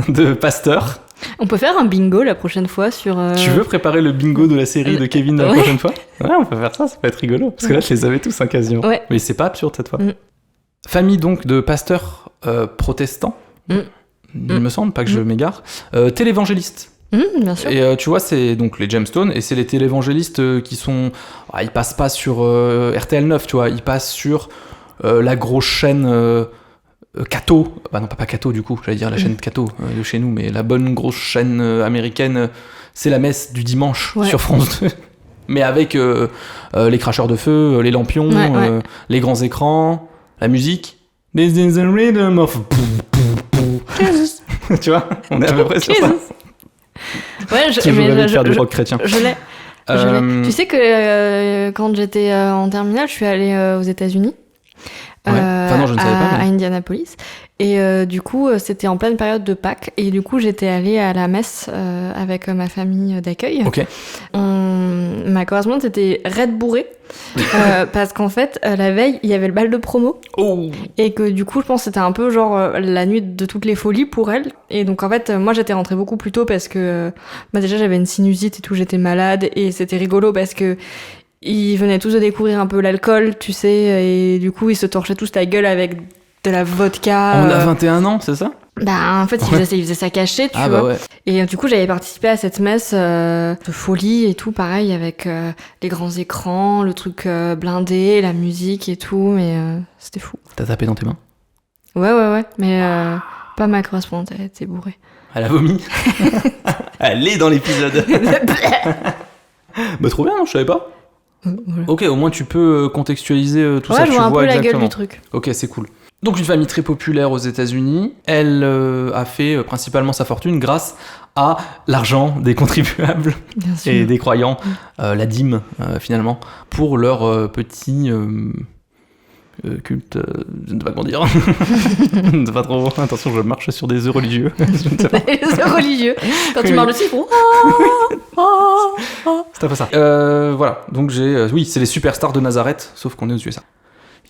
[SPEAKER 1] de pasteurs.
[SPEAKER 2] On peut faire un bingo la prochaine fois sur...
[SPEAKER 1] Tu veux préparer le bingo de la série de Kevin la
[SPEAKER 2] Ouais.
[SPEAKER 1] prochaine fois? Ouais, on peut faire ça peut être rigolo. Parce que là, je les avais tous, quasiment.
[SPEAKER 2] Ouais.
[SPEAKER 1] Mais c'est pas absurde cette fois.
[SPEAKER 2] Mm.
[SPEAKER 1] Famille donc de pasteurs protestants, il me semble, pas que je m'égare, télévangélistes.
[SPEAKER 2] bien sûr.
[SPEAKER 1] Et tu vois, c'est donc les Gemstones, et c'est les télévangélistes qui sont... Ah, ils passent pas sur RTL 9, tu vois, ils passent sur la grosse chaîne... Cato, bah non pas Cato du coup, j'allais dire la chaîne Cato de chez nous, mais la bonne grosse chaîne américaine, c'est la messe du dimanche sur France 2, mais avec les cracheurs de feu, les lampions, les grands écrans, la musique. This is the rhythm of... Jesus. Tu vois, on est à peu près sur ça.
[SPEAKER 2] Ouais,
[SPEAKER 1] Toujours rêvé de faire du rock chrétien.
[SPEAKER 2] Je l'ai. Tu sais que quand j'étais en terminale, je suis allée aux États-Unis.
[SPEAKER 1] Ouais. Enfin non, je ne savais pas.
[SPEAKER 2] À Indianapolis. Et du coup, c'était en pleine période de Pâques. Et du coup, j'étais allée à la messe avec ma famille d'accueil.
[SPEAKER 1] Ok.
[SPEAKER 2] Ma correspondante était raide bourrée. Parce qu'en fait, la veille, il y avait le bal de promo.
[SPEAKER 1] Oh.
[SPEAKER 2] Et que du coup, je pense que c'était un peu genre la nuit de toutes les folies pour elle. Et donc, en fait, moi, j'étais rentrée beaucoup plus tôt parce que déjà, j'avais une sinusite et tout, j'étais malade. Et c'était rigolo parce que ils venaient tous de découvrir un peu l'alcool, tu sais, et du coup, ils se torchaient tous la gueule avec de la vodka.
[SPEAKER 1] On a 21 ans, c'est ça?
[SPEAKER 2] Bah, en fait, ils faisaient ça caché, tu vois.
[SPEAKER 1] Bah ouais.
[SPEAKER 2] Et du coup, j'avais participé à cette messe de folie et tout, pareil, avec les grands écrans, le truc blindé, la musique et tout, mais c'était fou.
[SPEAKER 1] T'as tapé dans tes mains?
[SPEAKER 2] Ouais, mais pas ma correspondante, elle était bourrée.
[SPEAKER 1] Elle a vomi. Elle est dans l'épisode. Bah trop bien, non, je savais pas.
[SPEAKER 2] Voilà.
[SPEAKER 1] Ok, au moins tu peux contextualiser tout ça,
[SPEAKER 2] je
[SPEAKER 1] tu
[SPEAKER 2] vois un peu la
[SPEAKER 1] exactement.
[SPEAKER 2] gueule du truc.
[SPEAKER 1] Ok, c'est cool. Donc une famille très populaire aux États-Unis. Elle a fait principalement sa fortune grâce à l'argent des contribuables
[SPEAKER 2] Bien sûr.
[SPEAKER 1] et des croyants, la dîme finalement, pour leur petit culte, je ne sais pas comment dire. Je ne sais pas trop. Attention, je marche sur des œufs religieux. Je ne sais pas.
[SPEAKER 2] Les œufs religieux. Quand tu parles dessus, ils font
[SPEAKER 1] C'est un peu ça. Voilà, donc oui, c'est les superstars de Nazareth, sauf qu'on est aux USA.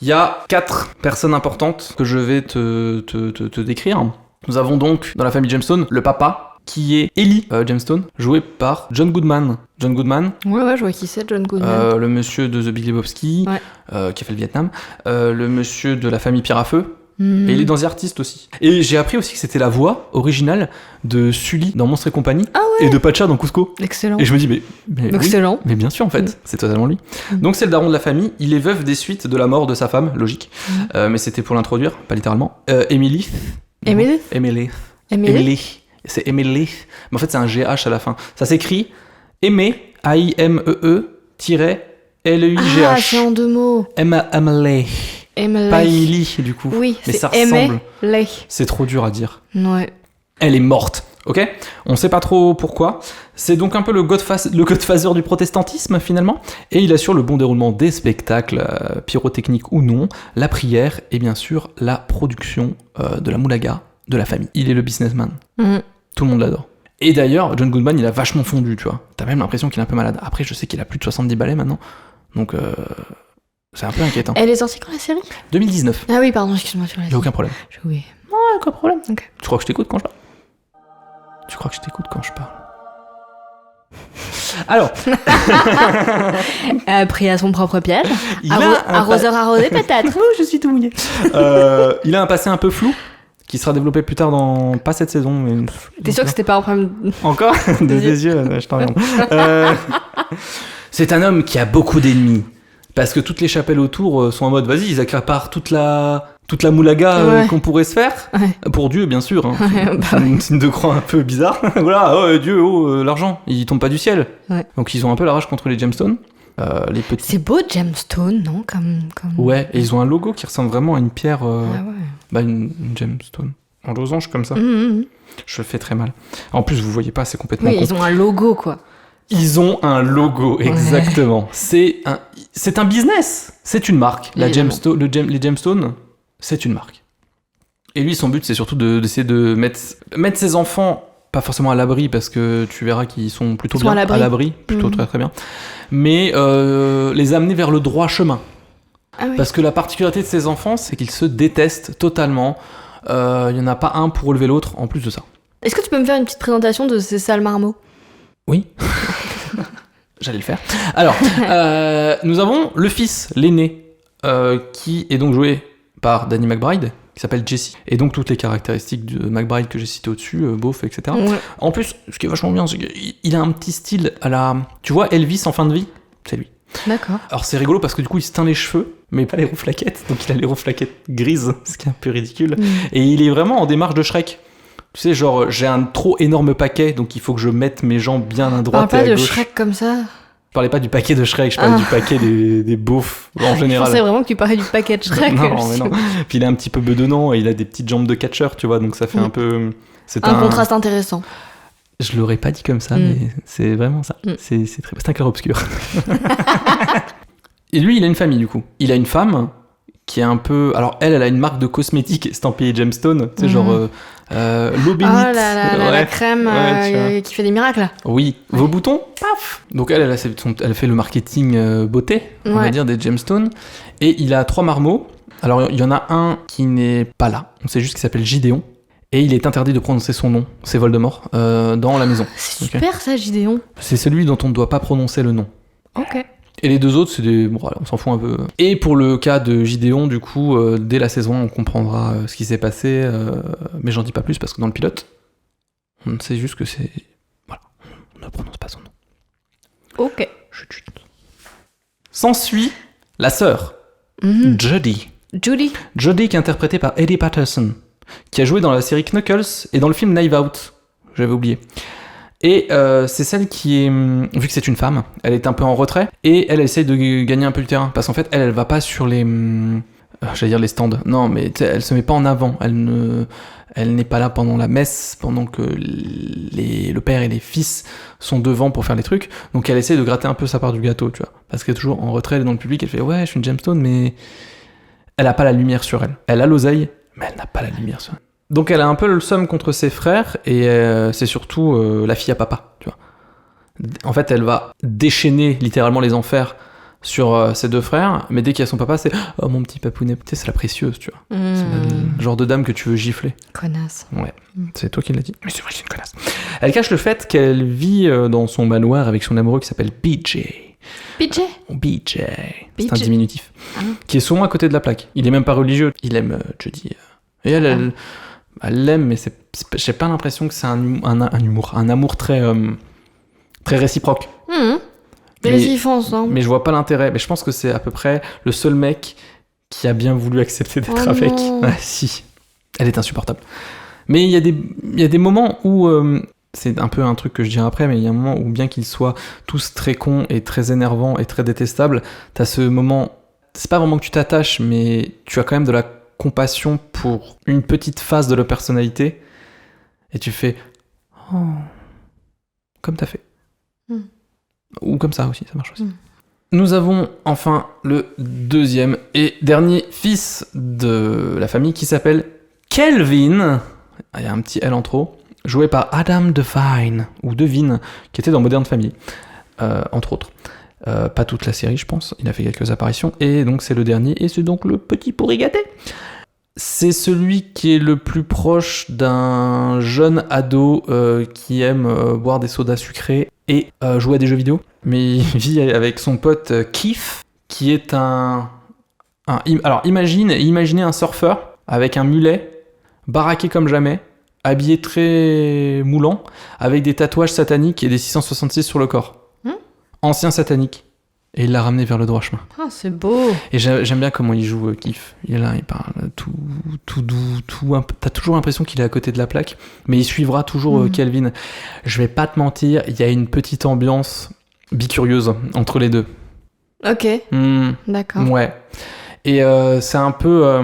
[SPEAKER 1] Il y a 4 personnes importantes que je vais te décrire. Nous avons donc, dans la famille Gemstone, le papa, qui est Ellie Gemstone, joué par John Goodman. John Goodman,
[SPEAKER 2] Ouais, je vois qui c'est, John Goodman.
[SPEAKER 1] le monsieur de The Big Lebowski, qui a fait le Vietnam, le monsieur de la famille Pierre à Feu, et il est dans The Artist aussi. Et j'ai appris aussi que c'était la voix originale de Sully dans Monstres et compagnie, et de Pacha dans Cusco.
[SPEAKER 2] Excellent.
[SPEAKER 1] Et je me dis, mais oui,
[SPEAKER 2] Excellent.
[SPEAKER 1] mais bien sûr, en fait, c'est totalement lui. Donc c'est le daron de la famille, il est veuf des suites de la mort de sa femme, logique, mais c'était pour l'introduire, pas littéralement. Emily. C'est Emily, mais en fait c'est un GH à la fin. Ça s'écrit Aimé, A-I-M-E-E-L-E-I-G-H.
[SPEAKER 2] Ah, c'est en 2 mots.
[SPEAKER 1] Emily.
[SPEAKER 2] Emily.
[SPEAKER 1] Pas Emily, du coup.
[SPEAKER 2] Oui,
[SPEAKER 1] mais
[SPEAKER 2] c'est
[SPEAKER 1] ça ressemble.
[SPEAKER 2] Emily.
[SPEAKER 1] C'est trop dur à dire.
[SPEAKER 2] Ouais.
[SPEAKER 1] Elle est morte, ok ? On sait pas trop pourquoi. C'est donc un peu le Godfather du protestantisme, finalement. Et il assure le bon déroulement des spectacles, pyrotechniques ou non, la prière et bien sûr la production de la moulaga de la famille. Il est le businessman. Tout le monde l'adore. Et d'ailleurs, John Goodman, il a vachement fondu, tu vois. T'as même l'impression qu'il est un peu malade. Après, je sais qu'il a plus de 70 balais maintenant. Donc, c'est un peu inquiétant.
[SPEAKER 2] Elle est sortie quand la série ?
[SPEAKER 1] 2019.
[SPEAKER 2] Ah oui, pardon, excuse-moi, tu l'as dit.
[SPEAKER 1] Y'a aucun problème.
[SPEAKER 2] J'ai oublié.
[SPEAKER 1] Non, aucun problème.
[SPEAKER 2] Ok.
[SPEAKER 1] Tu crois que je t'écoute quand je parle ? Tu crois que je t'écoute quand je parle ? Alors,
[SPEAKER 2] Pris à son propre piège.
[SPEAKER 1] il a un
[SPEAKER 2] Arroseur arrosé, peut-être.
[SPEAKER 1] Oh, je suis tout mouillé. Il a un passé un peu flou, qui sera développé plus tard dans... Pas cette saison, mais...
[SPEAKER 2] T'es sûr que c'était pas un problème.
[SPEAKER 1] Encore des yeux, je t'emmerde. C'est un homme qui a beaucoup d'ennemis. Parce que toutes les chapelles autour sont en mode, vas-y, ils accaparent toute la moulaga qu'on pourrait se faire.
[SPEAKER 2] Ouais.
[SPEAKER 1] Pour Dieu, bien sûr. Hein.
[SPEAKER 2] Bah
[SPEAKER 1] C'est une signe de croix un peu bizarre. Voilà, Dieu, l'argent, il tombe pas du ciel.
[SPEAKER 2] Ouais.
[SPEAKER 1] Donc ils ont un peu la rage contre les Gemstones. Les petits...
[SPEAKER 2] C'est beau, Gemstone, non comme...
[SPEAKER 1] Ouais, et ils ont un logo qui ressemble vraiment à une pierre...
[SPEAKER 2] Ah ouais.
[SPEAKER 1] Bah, une gemstone. En losange comme ça. Je le fais très mal. En plus, vous voyez pas, c'est complètement
[SPEAKER 2] Oui,
[SPEAKER 1] con.
[SPEAKER 2] ils ont un logo, quoi.
[SPEAKER 1] Ils ont un logo, exactement. C'est un business. C'est une marque. Les gemstones, c'est une marque. Et lui, son but, c'est surtout d'essayer de mettre ses enfants, pas forcément à l'abri, parce que tu verras qu'ils sont plutôt bien à l'abri, plutôt très très bien, mais les amener vers le droit chemin.
[SPEAKER 2] Ah oui.
[SPEAKER 1] Parce que la particularité de ces enfants, c'est qu'ils se détestent totalement. Il n'y en a pas un pour relever l'autre, en plus de ça.
[SPEAKER 2] Est-ce que tu peux me faire une petite présentation de ces sales marmots ?
[SPEAKER 1] Oui. J'allais le faire. Alors, nous avons le fils, l'aîné, qui est donc joué par Danny McBride, qui s'appelle Jesse. Et donc toutes les caractéristiques de McBride que j'ai citées au-dessus, beauf, etc.
[SPEAKER 2] Ouais.
[SPEAKER 1] En plus, ce qui est vachement bien, c'est qu'il a un petit style à la... Tu vois, Elvis en fin de vie, c'est lui.
[SPEAKER 2] D'accord.
[SPEAKER 1] Alors c'est rigolo parce que du coup il se teint les cheveux, mais pas les rouflaquettes, donc il a les rouflaquettes grises, ce qui est un peu ridicule. Et il est vraiment en démarche de Shrek. Tu sais, genre j'ai un trop énorme paquet, donc il faut que je mette mes jambes bien à droite et à
[SPEAKER 2] Parle pas de
[SPEAKER 1] gauche.
[SPEAKER 2] Shrek comme ça.
[SPEAKER 1] Je parlais pas du paquet de Shrek, je parlais du paquet des beaufs en
[SPEAKER 2] Je
[SPEAKER 1] général.
[SPEAKER 2] pensais vraiment que tu parlais du paquet de Shrek.
[SPEAKER 1] Non, mais non. Puis il est un petit peu bedonnant et il a des petites jambes de catcheur, tu vois, donc ça fait un peu... C'est
[SPEAKER 2] un contraste intéressant.
[SPEAKER 1] Je l'aurais pas dit comme ça, mais c'est vraiment ça. C'est un clair-obscur. Et lui, il a une famille, du coup. Il a une femme qui est un peu... Alors, elle a une marque de cosmétiques estampillée Gemstone, tu sais, genre l'eau bénite.
[SPEAKER 2] Oh la crème qui fait des miracles.
[SPEAKER 1] Oui, vos boutons, paf. Donc elle fait le marketing beauté, on va dire, des Gemstones. Et il a 3 marmots. Alors, il y en a un qui n'est pas là. On sait juste qu'il s'appelle Gideon. Et il est interdit de prononcer son nom, c'est Voldemort, dans la maison.
[SPEAKER 2] C'est super ça, Gideon.
[SPEAKER 1] C'est celui dont on ne doit pas prononcer le nom.
[SPEAKER 2] Ok.
[SPEAKER 1] Et les 2 autres, c'est des... Bon, voilà, on s'en fout un peu. Et pour le cas de Gideon, du coup, dès la saison 1, on comprendra ce qui s'est passé, mais j'en dis pas plus parce que dans le pilote, on sait juste que c'est... Voilà, on ne prononce pas son nom.
[SPEAKER 2] Ok.
[SPEAKER 1] Chut. S'ensuit la sœur, Jodie. Jodie qui est interprétée par Eddie Patterson, qui a joué dans la série Knuckles et dans le film Knives Out. J'avais oublié. Et c'est celle qui est... Vu que c'est une femme, elle est un peu en retrait, et elle essaye de gagner un peu le terrain, parce qu'en fait, elle va pas sur les j'allais dire les stands. Non, mais elle se met pas en avant. Elle n'est pas là pendant la messe, pendant que le père et les fils sont devant pour faire les trucs. Donc elle essaie de gratter un peu sa part du gâteau, tu vois. Parce qu'elle est toujours en retrait, elle est dans le public, elle fait ouais, je suis une gemstone, mais elle a pas la lumière sur elle. Elle a l'oseille, mais elle n'a pas la lumière sur elle. Donc elle a un peu le seum contre ses frères, et c'est surtout la fille à papa, tu vois. En fait, elle va déchaîner littéralement les enfers sur ses deux frères, mais dès qu'il y a son papa, c'est « Oh, mon petit papounet », tu sais, c'est la précieuse, tu vois. C'est le genre de dame que tu veux gifler.
[SPEAKER 2] Connasse.
[SPEAKER 1] Ouais, c'est toi qui l'as dit. Mais c'est vrai que c'est une connasse. Elle cache le fait qu'elle vit dans son manoir avec son amoureux qui s'appelle BJ.
[SPEAKER 2] BJ
[SPEAKER 1] C'est un diminutif. Qui est souvent à côté de la plaque. Il est même pas religieux. Il aime Jodie. Et elle l'aime, mais j'ai pas l'impression que c'est un amour très réciproque.
[SPEAKER 2] Mais ils font ensemble.
[SPEAKER 1] Mais je vois pas l'intérêt. Mais je pense que c'est à peu près le seul mec qui a bien voulu accepter d'être avec. Ouais, si. Elle est insupportable. Mais il y a des moments où... c'est un peu un truc que je dirai après, mais il y a un moment où bien qu'ils soient tous très cons et très énervants et très détestables, t'as ce moment... C'est pas vraiment que tu t'attaches, mais tu as quand même de la compassion pour une petite phase de leur personnalité. Et tu fais... Oh... Comme t'as fait. Ou comme ça aussi, ça marche aussi. Nous avons enfin le deuxième et dernier fils de la famille qui s'appelle Kelvin. Il y a un petit L en trop. Joué par Adam Devine, ou Devine, qui était dans Modern Family, entre autres. Pas toute la série, je pense. Il a fait quelques apparitions. Et donc c'est le dernier, et c'est donc le petit pourri gâté. C'est celui qui est le plus proche d'un jeune ado qui aime boire des sodas sucrés et jouer à des jeux vidéo. Mais il vit avec son pote Keith, qui est alors imaginez un surfeur avec un mulet, baraqué comme jamais, habillé très moulant, avec des tatouages sataniques et des 666 sur le corps. Ancien satanique. Et il l'a ramené vers le droit chemin.
[SPEAKER 2] Ah, c'est beau.
[SPEAKER 1] Et j'aime bien comment il joue Keith. Il est là, il parle tout doux, t'as toujours l'impression qu'il est à côté de la plaque, mais il suivra toujours Kelvin. Je vais pas te mentir, il y a une petite ambiance bicurieuse entre les deux.
[SPEAKER 2] Ok. D'accord.
[SPEAKER 1] Ouais. Et c'est un peu...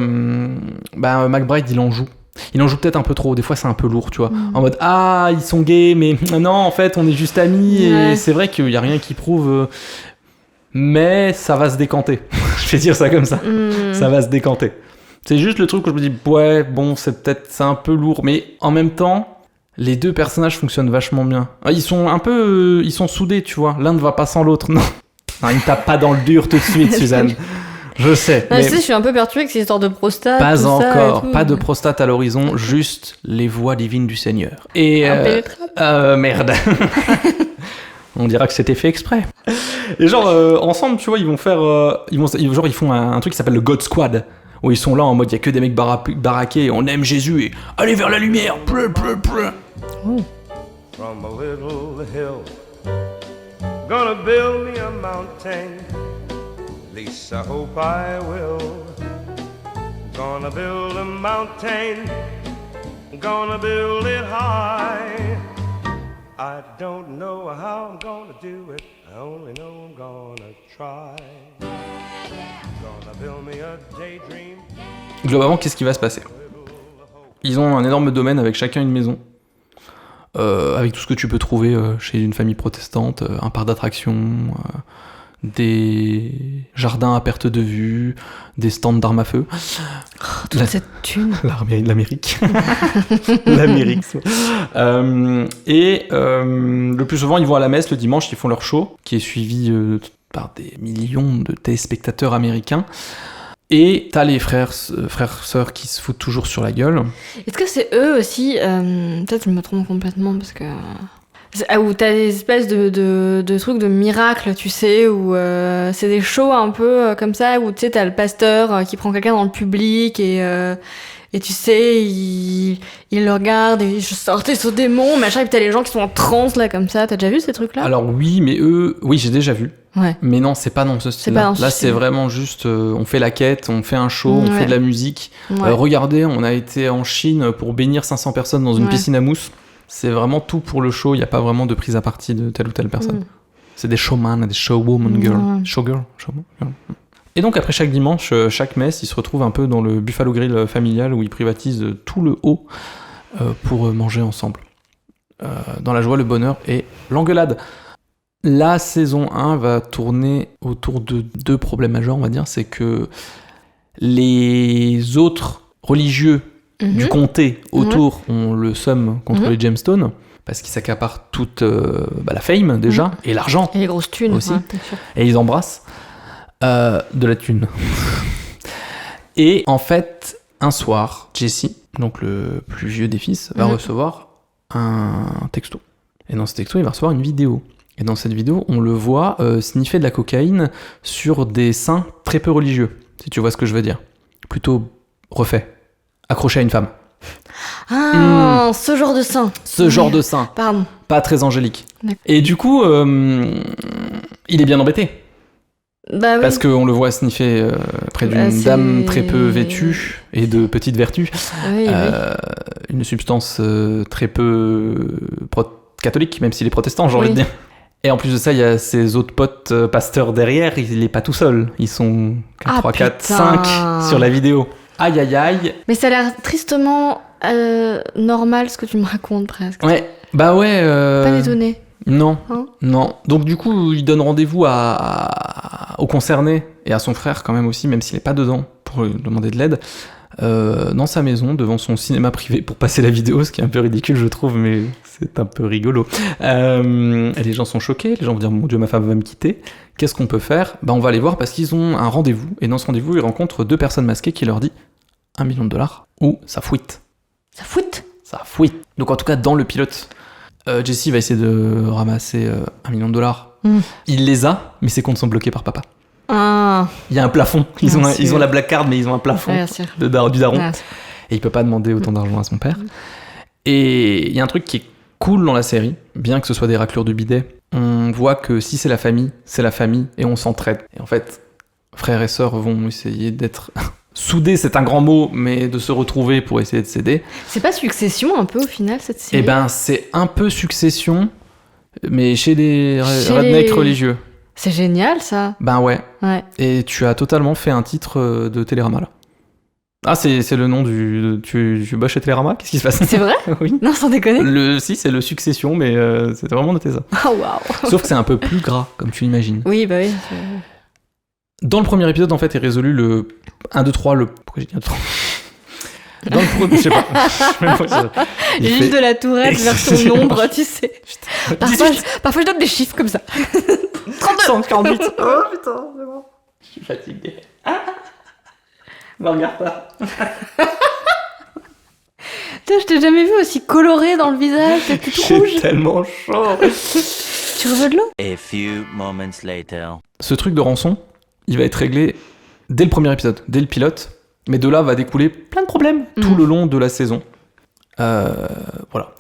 [SPEAKER 1] McBride, il en joue. Il en joue peut-être un peu trop, des fois c'est un peu lourd, tu vois. En mode, ah, ils sont gays, mais non, en fait, on est juste amis, et c'est vrai qu'il y a rien qui prouve... Mais ça va se décanter. Je vais dire ça comme ça. Ça va se décanter. C'est juste le truc où je me dis, ouais, bon, c'est un peu lourd, mais en même temps, les deux personnages fonctionnent vachement bien. Ils sont soudés, tu vois. L'un ne va pas sans l'autre, non. Il ne tape pas dans le dur tout de suite, Suzanne. Je sais.
[SPEAKER 2] Mais... Tu sais, je suis un peu perturbée avec ces histoires de prostate.
[SPEAKER 1] Pas
[SPEAKER 2] tout
[SPEAKER 1] encore.
[SPEAKER 2] Ça et tout.
[SPEAKER 1] Pas de prostate à l'horizon, juste les voix divines du Seigneur. Et merde. On dira que c'était fait exprès. Et genre, ensemble, tu vois, ils vont faire... ils font un truc qui s'appelle le God Squad, où ils sont là en mode, il y a que des mecs baraqués, on aime Jésus, et allez vers la lumière. From
[SPEAKER 3] a little hill, gonna build me a mountain. At least I hope I will. Gonna build a mountain, gonna build it high. I don't know how I'm gonna do it, I only know I'm gonna try. Gonna build me a daydream.
[SPEAKER 1] Globalement, qu'est-ce qui va se passer ? Ils ont un énorme domaine avec chacun une maison, avec tout ce que tu peux trouver chez une famille protestante, un parc d'attractions, des jardins à perte de vue, des stands d'armes à feu.
[SPEAKER 2] Toute cette thune.
[SPEAKER 1] L'Amérique. L'Amérique. Le plus souvent, ils vont à la messe le dimanche, ils font leur show, qui est suivi par des millions de téléspectateurs américains. Et t'as les frères-sœurs qui se foutent toujours sur la gueule.
[SPEAKER 2] Est-ce que c'est eux aussi peut-être je me trompe complètement parce que... Où t'as des espèces de trucs de miracles, tu sais, où c'est des shows un peu comme ça, où tu sais, t'as le pasteur qui prend quelqu'un dans le public et tu sais, il le regarde et je sortais ce démon, machin, et puis t'as les gens qui sont en transe là comme ça. T'as déjà vu ces trucs-là ?
[SPEAKER 1] Alors oui, mais oui, j'ai déjà vu.
[SPEAKER 2] Ouais.
[SPEAKER 1] Mais non, c'est pas dans ce style-là. Là, c'est vraiment juste, on fait la quête, on fait un show, on fait de la musique. Ouais. Regardez, on a été en Chine pour bénir 500 personnes dans une piscine à mousse. C'est vraiment tout pour le show, il n'y a pas vraiment de prise à partie de telle ou telle personne. C'est des showman, des showwoman girl. Showgirl. Et donc après chaque dimanche, chaque messe, ils se retrouvent un peu dans le Buffalo Grill familial où ils privatisent tout le haut pour manger ensemble. Dans la joie, le bonheur et l'engueulade. La saison 1 va tourner autour de 2 problèmes majeurs, on va dire. C'est que les autres religieux du comté autour ont le seum contre les gemstones parce qu'ils s'accaparent toute la fame déjà et l'argent
[SPEAKER 2] Et les grosses thunes
[SPEAKER 1] aussi.
[SPEAKER 2] bien sûr.
[SPEAKER 1] Et ils embrassent de la thune. Et en fait, un soir, Jesse, donc le plus vieux des fils, va recevoir un texto. Et dans ce texto, il va recevoir une vidéo. Et dans cette vidéo, on le voit sniffer de la cocaïne sur des seins très peu religieux, si tu vois ce que je veux dire. Plutôt refait, accroché à une femme.
[SPEAKER 2] Ah, ce genre de sein.
[SPEAKER 1] Ce genre de sein,
[SPEAKER 2] Pardon.
[SPEAKER 1] pas très angélique.
[SPEAKER 2] D'accord.
[SPEAKER 1] Et du coup, il est bien embêté.
[SPEAKER 2] Bah oui.
[SPEAKER 1] Parce qu'on le voit sniffer près d'une
[SPEAKER 2] c'est-
[SPEAKER 1] dame très peu vêtue et de petite vertu.
[SPEAKER 2] Oui,
[SPEAKER 1] Une substance très peu catholique, même s'il est protestant, j'ai envie de dire. Et en plus de ça, il y a ses autres potes pasteurs derrière, il est pas tout seul. Ils sont 3, 4, 5 sur la vidéo. Aïe aïe aïe.
[SPEAKER 2] Mais ça a l'air tristement normal ce que tu me racontes presque.
[SPEAKER 1] Ouais, bah ouais.
[SPEAKER 2] Pas détonné.
[SPEAKER 1] Non,
[SPEAKER 2] Hein
[SPEAKER 1] non. Donc du coup, il donne rendez-vous aux concernés et à son frère quand même aussi, même s'il est pas dedans, pour lui demander de l'aide, dans sa maison, devant son cinéma privé pour passer la vidéo, ce qui est un peu ridicule je trouve, mais c'est un peu rigolo. Et les gens sont choqués, les gens vont dire mon Dieu, ma femme va me quitter. Qu'est-ce qu'on peut faire ? Bah on va aller voir parce qu'ils ont un rendez-vous, et dans ce rendez-vous, ils rencontrent 2 personnes masquées qui leur disent $1 million ou ça fouite.
[SPEAKER 2] Ça fout.
[SPEAKER 1] Ça fouille. Donc en tout cas, dans le pilote, Jesse va essayer de ramasser $1 million. Il les a, mais ses comptes sont bloqués par papa.
[SPEAKER 2] Ah,
[SPEAKER 1] Il y a un plafond. Ils
[SPEAKER 2] Bien
[SPEAKER 1] ont,
[SPEAKER 2] sûr.
[SPEAKER 1] ils ont la black card, mais ils ont un plafond
[SPEAKER 2] bien sûr.
[SPEAKER 1] du daron.
[SPEAKER 2] Bien
[SPEAKER 1] Et
[SPEAKER 2] sûr.
[SPEAKER 1] il peut pas demander autant d'argent à son père. Et il y a un truc qui est cool dans la série, bien que ce soit des raclures de bidet. On voit que si c'est la famille, et on s'entraide. Et en fait, frères et sœurs vont essayer d'être soudés, c'est un grand mot, mais de se retrouver pour essayer de s'aider.
[SPEAKER 2] C'est pas Succession un peu au final cette série?
[SPEAKER 1] Eh ben, c'est un peu Succession, mais chez des
[SPEAKER 2] Chez
[SPEAKER 1] rednecks
[SPEAKER 2] les-
[SPEAKER 1] religieux.
[SPEAKER 2] C'est génial ça.
[SPEAKER 1] Ben ouais.
[SPEAKER 2] Ouais.
[SPEAKER 1] Et tu as totalement fait un titre de Télérama là. Ah, c'est le nom du. Tu bosses chez Télérama ? Qu'est-ce qui se passe ?
[SPEAKER 2] C'est vrai?
[SPEAKER 1] Oui.
[SPEAKER 2] Non, sans déconner.
[SPEAKER 1] Si, c'est le Succession, mais c'était vraiment noté ça.
[SPEAKER 2] Ah waouh.
[SPEAKER 1] Sauf que c'est un peu plus gras, comme tu l'imagines.
[SPEAKER 2] Oui, bah oui.
[SPEAKER 1] Dans le premier épisode, en fait, est résolu le 1, 2, 3, le. Pourquoi j'ai dit 1, 2, 3 Dans le premier. Je sais pas. Il
[SPEAKER 2] L'île
[SPEAKER 1] fait-
[SPEAKER 2] de la Tourette version
[SPEAKER 1] Excusez-moi.
[SPEAKER 2] nombre, tu sais. Parfois, je donne des chiffres comme ça.
[SPEAKER 1] 148. Oh putain, c'est bon. Je suis fatigué. Me regarde pas.
[SPEAKER 2] Putain, je t'ai jamais vu aussi coloré dans le visage, t'es tout
[SPEAKER 1] J'ai
[SPEAKER 2] rouge.
[SPEAKER 1] tellement chaud.
[SPEAKER 2] Tu veux de l'eau?
[SPEAKER 9] A few moments later.
[SPEAKER 1] Ce truc de rançon, il va être réglé dès le premier épisode, dès le pilote. Mais de là va découler plein de problèmes tout le long de la saison. Voilà.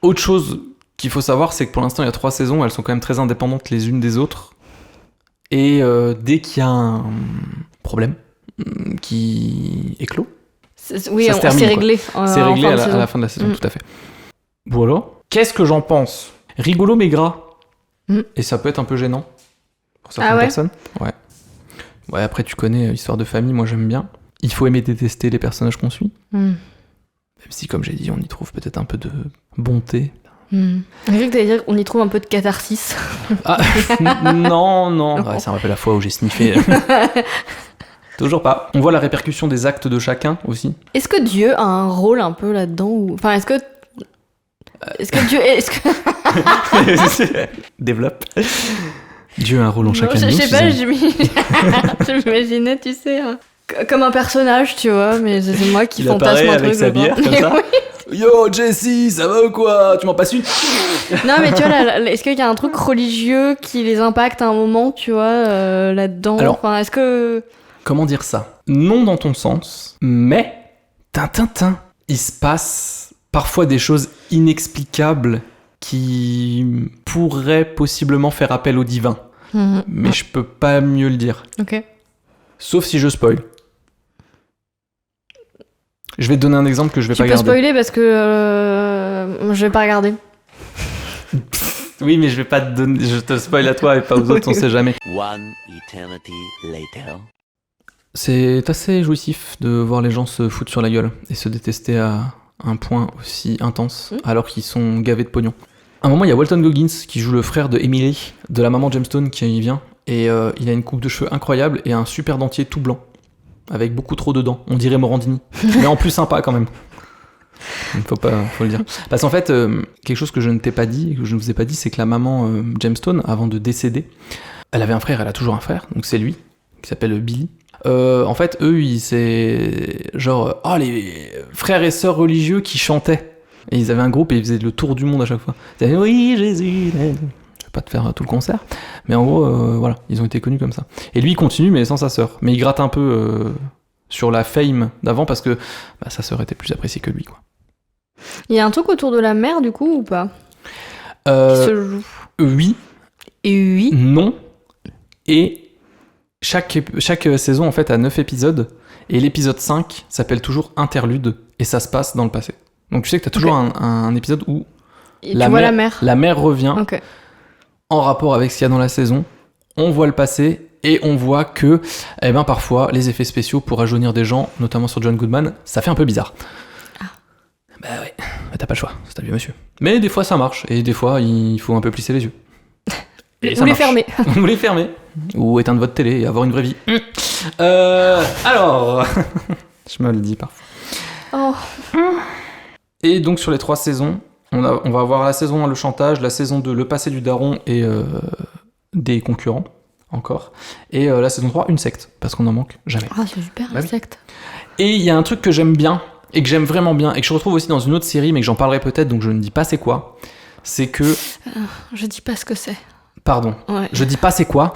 [SPEAKER 1] Autre chose qu'il faut savoir, c'est que pour l'instant, il y a 3 saisons, elles sont quand même très indépendantes les unes des autres. Et dès qu'il y a un problème qui éclot,
[SPEAKER 2] Oui,
[SPEAKER 1] ça se termine,
[SPEAKER 2] c'est
[SPEAKER 1] quoi.
[SPEAKER 2] réglé.
[SPEAKER 1] c'est
[SPEAKER 2] en
[SPEAKER 1] réglé
[SPEAKER 2] fin
[SPEAKER 1] à
[SPEAKER 2] de
[SPEAKER 1] la, à
[SPEAKER 2] saison.
[SPEAKER 1] la fin de la saison, tout à fait. Voilà. Qu'est-ce que j'en pense ? Rigolo mais gras. Et ça peut être un peu gênant pour certaines
[SPEAKER 2] Ah ouais
[SPEAKER 1] personnes. Ouais. Ouais, après tu connais Histoire de famille, moi j'aime bien. Il faut aimer détester les personnages qu'on suit. Même si, comme j'ai dit, on y trouve peut-être un peu de bonté.
[SPEAKER 2] J'ai cru que t'allais dire qu'on y trouve un peu de catharsis.
[SPEAKER 1] Ah, non. Ouais, ça me rappelle la fois où j'ai sniffé. Toujours pas. On voit la répercussion des actes de chacun aussi.
[SPEAKER 2] Est-ce que Dieu a un rôle un peu là-dedans ou... Enfin, est-ce que Dieu... Est-ce que...
[SPEAKER 1] Développe. Dieu a un rôle en chacun de
[SPEAKER 2] je
[SPEAKER 1] nous.
[SPEAKER 2] sais pas,
[SPEAKER 1] Suzanne.
[SPEAKER 2] je m'imaginais, tu sais, comme un personnage, tu vois, mais c'est moi qui
[SPEAKER 1] Il
[SPEAKER 2] fantasme
[SPEAKER 1] apparaît
[SPEAKER 2] un
[SPEAKER 1] avec
[SPEAKER 2] truc.
[SPEAKER 1] sa
[SPEAKER 2] quoi.
[SPEAKER 1] bière, comme
[SPEAKER 2] Mais
[SPEAKER 1] ça.
[SPEAKER 2] oui.
[SPEAKER 1] Yo, Jessie, ça va ou quoi ? Tu m'en passes une ?
[SPEAKER 2] Non, mais tu vois, est-ce qu'il y a un truc religieux qui les impacte à un moment, tu vois, là-dedans?
[SPEAKER 1] Alors-
[SPEAKER 2] Enfin, est-ce que...
[SPEAKER 1] Comment dire ça ? Non dans ton sens, mais tintintin. Il se passe parfois des choses inexplicables qui pourraient possiblement faire appel au divin. Mais je peux pas mieux le dire.
[SPEAKER 2] Ok.
[SPEAKER 1] Sauf si je spoil. Je vais te donner un exemple que je vais
[SPEAKER 2] Tu
[SPEAKER 1] pas
[SPEAKER 2] peux
[SPEAKER 1] garder.
[SPEAKER 2] spoiler parce que je vais pas regarder.
[SPEAKER 1] Oui, mais je vais pas te donner, je te spoil à toi et pas aux autres, on sait jamais.
[SPEAKER 9] One eternity later.
[SPEAKER 1] C'est assez jouissif de voir les gens se foutre sur la gueule et se détester à un point aussi intense alors qu'ils sont gavés de pognon. À un moment, il y a Walton Goggins qui joue le frère de Emily, de la maman Gemstone qui y vient, et il a une coupe de cheveux incroyable et un super dentier tout blanc, avec beaucoup trop de dents. On dirait Morandini, mais en plus sympa quand même. Faut le dire. Parce qu'en fait, quelque chose que je ne t'ai pas dit, et que je ne vous ai pas dit, c'est que la maman Gemstone, avant de décéder, elle avait un frère, elle a toujours un frère, donc c'est lui, qui s'appelle Billy. En fait, eux, c'est genre, les frères et sœurs religieux qui chantaient. Et ils avaient un groupe et ils faisaient le tour du monde à chaque fois. Ils disaient, oui, Jésus. Je vais pas te faire tout le concert. Mais en gros, voilà, ils ont été connus comme ça. Et lui, il continue, mais sans sa sœur. Mais il gratte un peu sur la fame d'avant parce que sa sœur était plus appréciée que lui, quoi.
[SPEAKER 2] Il y a un truc autour de la mère, du coup, ou pas qui se joue.
[SPEAKER 1] Oui.
[SPEAKER 2] Et oui.
[SPEAKER 1] Non. Et chaque saison, en fait, a 9 épisodes. Et l'épisode 5 s'appelle toujours Interlude. Et ça se passe dans le passé. Donc tu sais que t'as toujours un épisode où la mère revient en rapport avec ce qu'il y a dans la saison. On voit le passé et on voit que parfois les effets spéciaux pour rajeunir des gens, notamment sur John Goodman, ça fait un peu bizarre. Bah ouais, t'as pas le choix, c'est un vieux monsieur. Mais des fois ça marche et des fois il faut un peu plisser les yeux. Et
[SPEAKER 2] Ou les fermer.
[SPEAKER 1] Ou les fermer. Ou éteindre votre télé et avoir une vraie vie. Alors, je me le dis parfois.
[SPEAKER 2] Oh.
[SPEAKER 1] Et donc sur les 3 saisons, on va avoir la saison 1 le chantage, la saison 2 le passé du daron et des concurrents encore, et la saison 3 une secte, parce qu'on n'en manque jamais.
[SPEAKER 2] Ah c'est super, la secte.
[SPEAKER 1] Et il y a un truc que j'aime bien, et que j'aime vraiment bien, et que je retrouve aussi dans une autre série, mais que j'en parlerai peut-être, donc je ne dis pas c'est quoi, c'est que...
[SPEAKER 2] je dis pas ce que c'est.
[SPEAKER 1] Pardon,
[SPEAKER 2] ouais.
[SPEAKER 1] Je dis pas c'est quoi,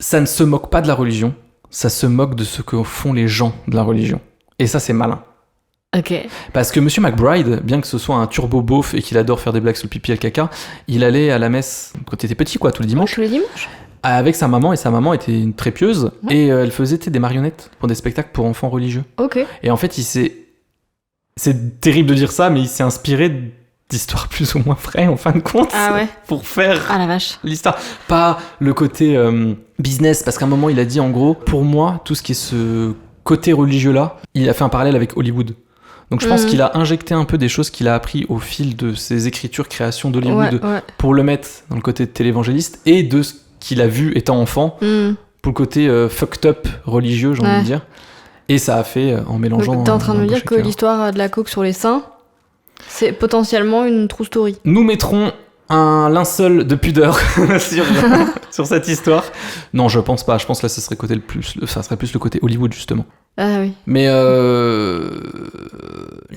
[SPEAKER 1] ça ne se moque pas de la religion, ça se moque de ce que font les gens de la religion. Et ça c'est malin.
[SPEAKER 2] Ok.
[SPEAKER 1] Parce que Monsieur McBride, bien que ce soit un turbo beauf et qu'il adore faire des blagues sur le pipi et le caca, il allait à la messe quand il était petit, quoi, tous les dimanches.
[SPEAKER 2] Tous les dimanches.
[SPEAKER 1] Avec sa maman, et sa maman était une très pieuse, et elle faisait des marionnettes pour des spectacles pour enfants religieux.
[SPEAKER 2] Ok.
[SPEAKER 1] Et en fait, c'est terrible de dire ça, mais il s'est inspiré d'histoires plus ou moins vraies, en fin de compte, pour faire
[SPEAKER 2] la vache.
[SPEAKER 1] L'histoire. Pas le côté business, parce qu'à un moment, il a dit, en gros, pour moi, tout ce qui est ce côté religieux-là, il a fait un parallèle avec Hollywood. Donc je pense qu'il a injecté un peu des choses qu'il a appris au fil de ses écritures, créations d'Hollywood, pour le mettre dans le côté télévangéliste, et de ce qu'il a vu étant enfant, pour le côté fucked up religieux, j'ai envie de dire. Et ça a fait, en mélangeant...
[SPEAKER 2] Donc t'es en train de me dire que l'histoire de la coke sur les seins, c'est potentiellement une true story.
[SPEAKER 1] Nous mettrons un linceul de pudeur sur cette histoire. Non, je pense pas. Je pense que là, ça serait plus le côté Hollywood, justement.
[SPEAKER 2] Ah oui.
[SPEAKER 1] Mais une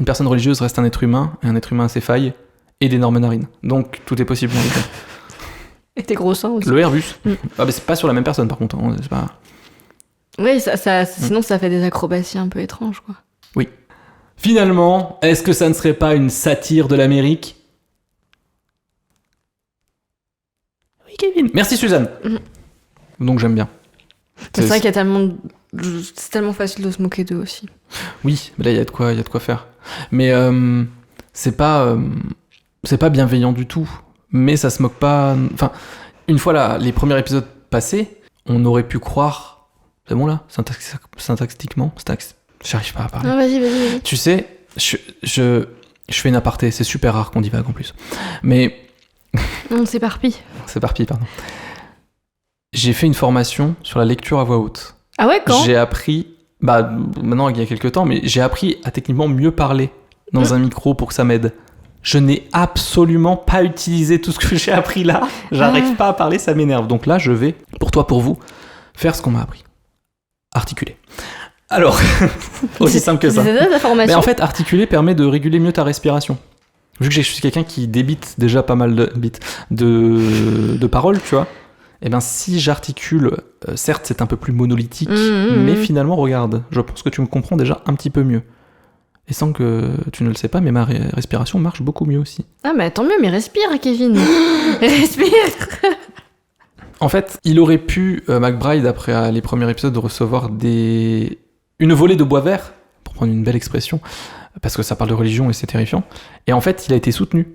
[SPEAKER 1] personne religieuse reste un être humain, et un être humain a ses failles et d'énormes narines. Donc tout est possible.
[SPEAKER 2] Et tes gros seins aussi.
[SPEAKER 1] Le Airbus. Ah, mais c'est pas sur la même personne, par contre. Hein. C'est pas...
[SPEAKER 2] Oui, sinon ça fait des acrobaties un peu étranges, quoi.
[SPEAKER 1] Oui. Finalement, est-ce que ça ne serait pas une satire de l'Amérique ? Oui, Kevin. Merci, Suzanne. Donc j'aime bien.
[SPEAKER 2] C'est vrai qu'il y a c'est tellement facile de se moquer d'eux aussi.
[SPEAKER 1] Oui, mais là il y a de quoi faire. Mais c'est pas bienveillant du tout. Mais ça se moque pas. Enfin, une fois les premiers épisodes passés, on aurait pu croire. C'est bon là, syntaxiquement, j'arrive pas à parler.
[SPEAKER 2] Non, vas-y.
[SPEAKER 1] Tu sais, je fais une aparté. C'est super rare qu'on divague en plus. Mais
[SPEAKER 2] on s'éparpille.
[SPEAKER 1] Pardon. J'ai fait une formation sur la lecture à voix haute.
[SPEAKER 2] Ah ouais, quand ?
[SPEAKER 1] J'ai appris, maintenant il y a quelques temps, mais j'ai appris à techniquement mieux parler dans un micro pour que ça m'aide. Je n'ai absolument pas utilisé tout ce que j'ai appris là. J'arrive pas à parler, ça m'énerve. Donc là, je vais, pour toi, pour vous, faire ce qu'on m'a appris. Articuler. Alors, aussi simple que ça.
[SPEAKER 2] C'est ça ta formation ?
[SPEAKER 1] Mais en fait, articuler permet de réguler mieux ta respiration. Vu que je suis quelqu'un qui débite déjà pas mal de paroles, tu vois, et bien si j'articule, certes c'est un peu plus monolithique, mais finalement regarde, je pense que tu me comprends déjà un petit peu mieux. Et sans que tu ne le sais pas, mais ma respiration marche beaucoup mieux aussi.
[SPEAKER 2] Ah mais tant mieux, mais respire Kevin. Respire.
[SPEAKER 1] En fait, il aurait pu, McBride, après les premiers épisodes, recevoir une volée de bois vert, pour prendre une belle expression, parce que ça parle de religion et c'est terrifiant. Et en fait, il a été soutenu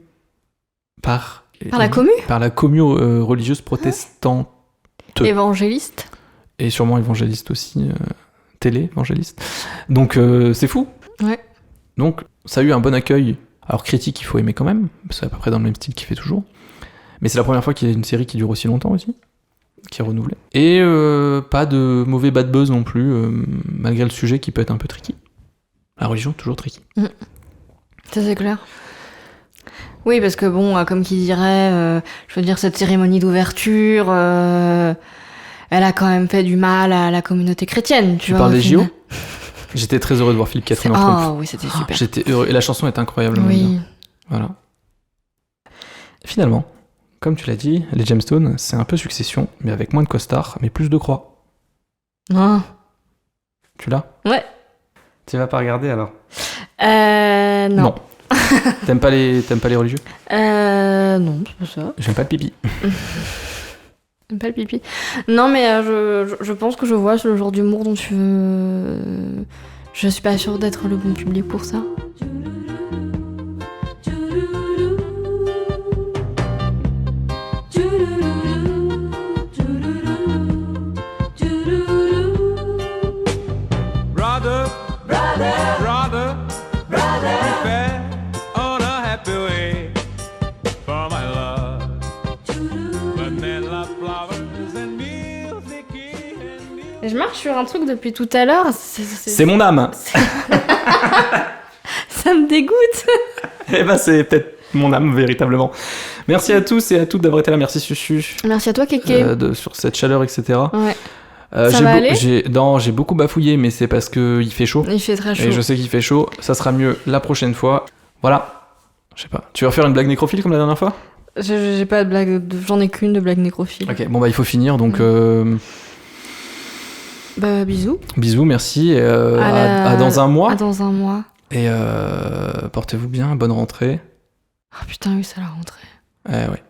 [SPEAKER 1] par
[SPEAKER 2] Par la commu ?
[SPEAKER 1] Par la commu religieuse protestante.
[SPEAKER 2] Évangéliste ?
[SPEAKER 1] Et sûrement évangéliste aussi, télé-évangéliste. Donc c'est fou.
[SPEAKER 2] Ouais.
[SPEAKER 1] Donc ça a eu un bon accueil. Alors critique, il faut aimer quand même, c'est à peu près dans le même style qu'il fait toujours. Mais c'est la première fois qu'il y a une série qui dure aussi longtemps aussi, qui est renouvelée. Et pas de mauvais bad buzz non plus, malgré le sujet qui peut être un peu tricky. La religion, toujours tricky.
[SPEAKER 2] Ça c'est clair. Oui, parce que bon, comme qui dirait, je veux dire, cette cérémonie d'ouverture... elle a quand même fait du mal à la communauté chrétienne, tu vois.
[SPEAKER 1] Tu parles des JO ? J'étais très heureux de voir Philippe Catherine en triomphe.
[SPEAKER 2] Ah oui, c'était super.
[SPEAKER 1] J'étais heureux. Et la chanson est incroyablement
[SPEAKER 2] Oui.
[SPEAKER 1] bien. Voilà. Finalement, comme tu l'as dit, les Gemstones, c'est un peu Succession, mais avec moins de costards, mais plus de croix.
[SPEAKER 2] Non.
[SPEAKER 1] Tu l'as ?
[SPEAKER 2] Ouais.
[SPEAKER 1] Tu vas pas regarder alors ?
[SPEAKER 2] Non.
[SPEAKER 1] T'aimes pas les religieux ?
[SPEAKER 2] Non, c'est pas ça.
[SPEAKER 1] J'aime pas le pipi.
[SPEAKER 2] J'aime pas le pipi. Non, mais je pense que je vois le genre d'humour dont tu veux... Je suis pas sûre d'être le bon public pour ça. Je marche sur un truc depuis tout à l'heure.
[SPEAKER 1] C'est mon âme.
[SPEAKER 2] Ça me dégoûte.
[SPEAKER 1] Eh ben c'est peut-être mon âme véritablement. Merci à tous et à toutes d'avoir été là. Merci Susu.
[SPEAKER 2] Merci à toi Kéké.
[SPEAKER 1] Sur cette chaleur, etc.
[SPEAKER 2] Ouais. Ça va aller ?
[SPEAKER 1] j'ai beaucoup bafouillé, mais c'est parce que il fait chaud.
[SPEAKER 2] Il fait très chaud.
[SPEAKER 1] Et je sais qu'il fait chaud. Ça sera mieux la prochaine fois. Voilà. Je sais pas. Tu veux refaire une blague nécrophile comme la dernière fois ?
[SPEAKER 2] J'ai pas de blague. J'en ai qu'une de blague nécrophile.
[SPEAKER 1] Ok. Bon bah il faut finir donc.
[SPEAKER 2] Bah bisous.
[SPEAKER 1] Bisous, merci. À dans un mois.
[SPEAKER 2] À dans un mois.
[SPEAKER 1] Et portez-vous bien. Bonne rentrée.
[SPEAKER 2] Oh putain, oui, c'est la rentrée.
[SPEAKER 1] Ouais.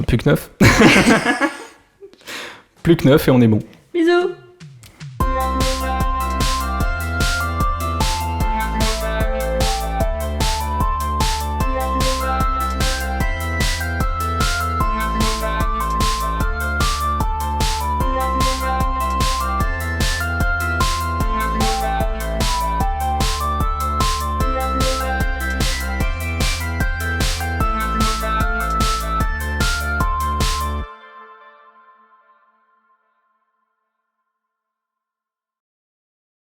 [SPEAKER 1] Plus que 9. Plus que 9 et on est bon.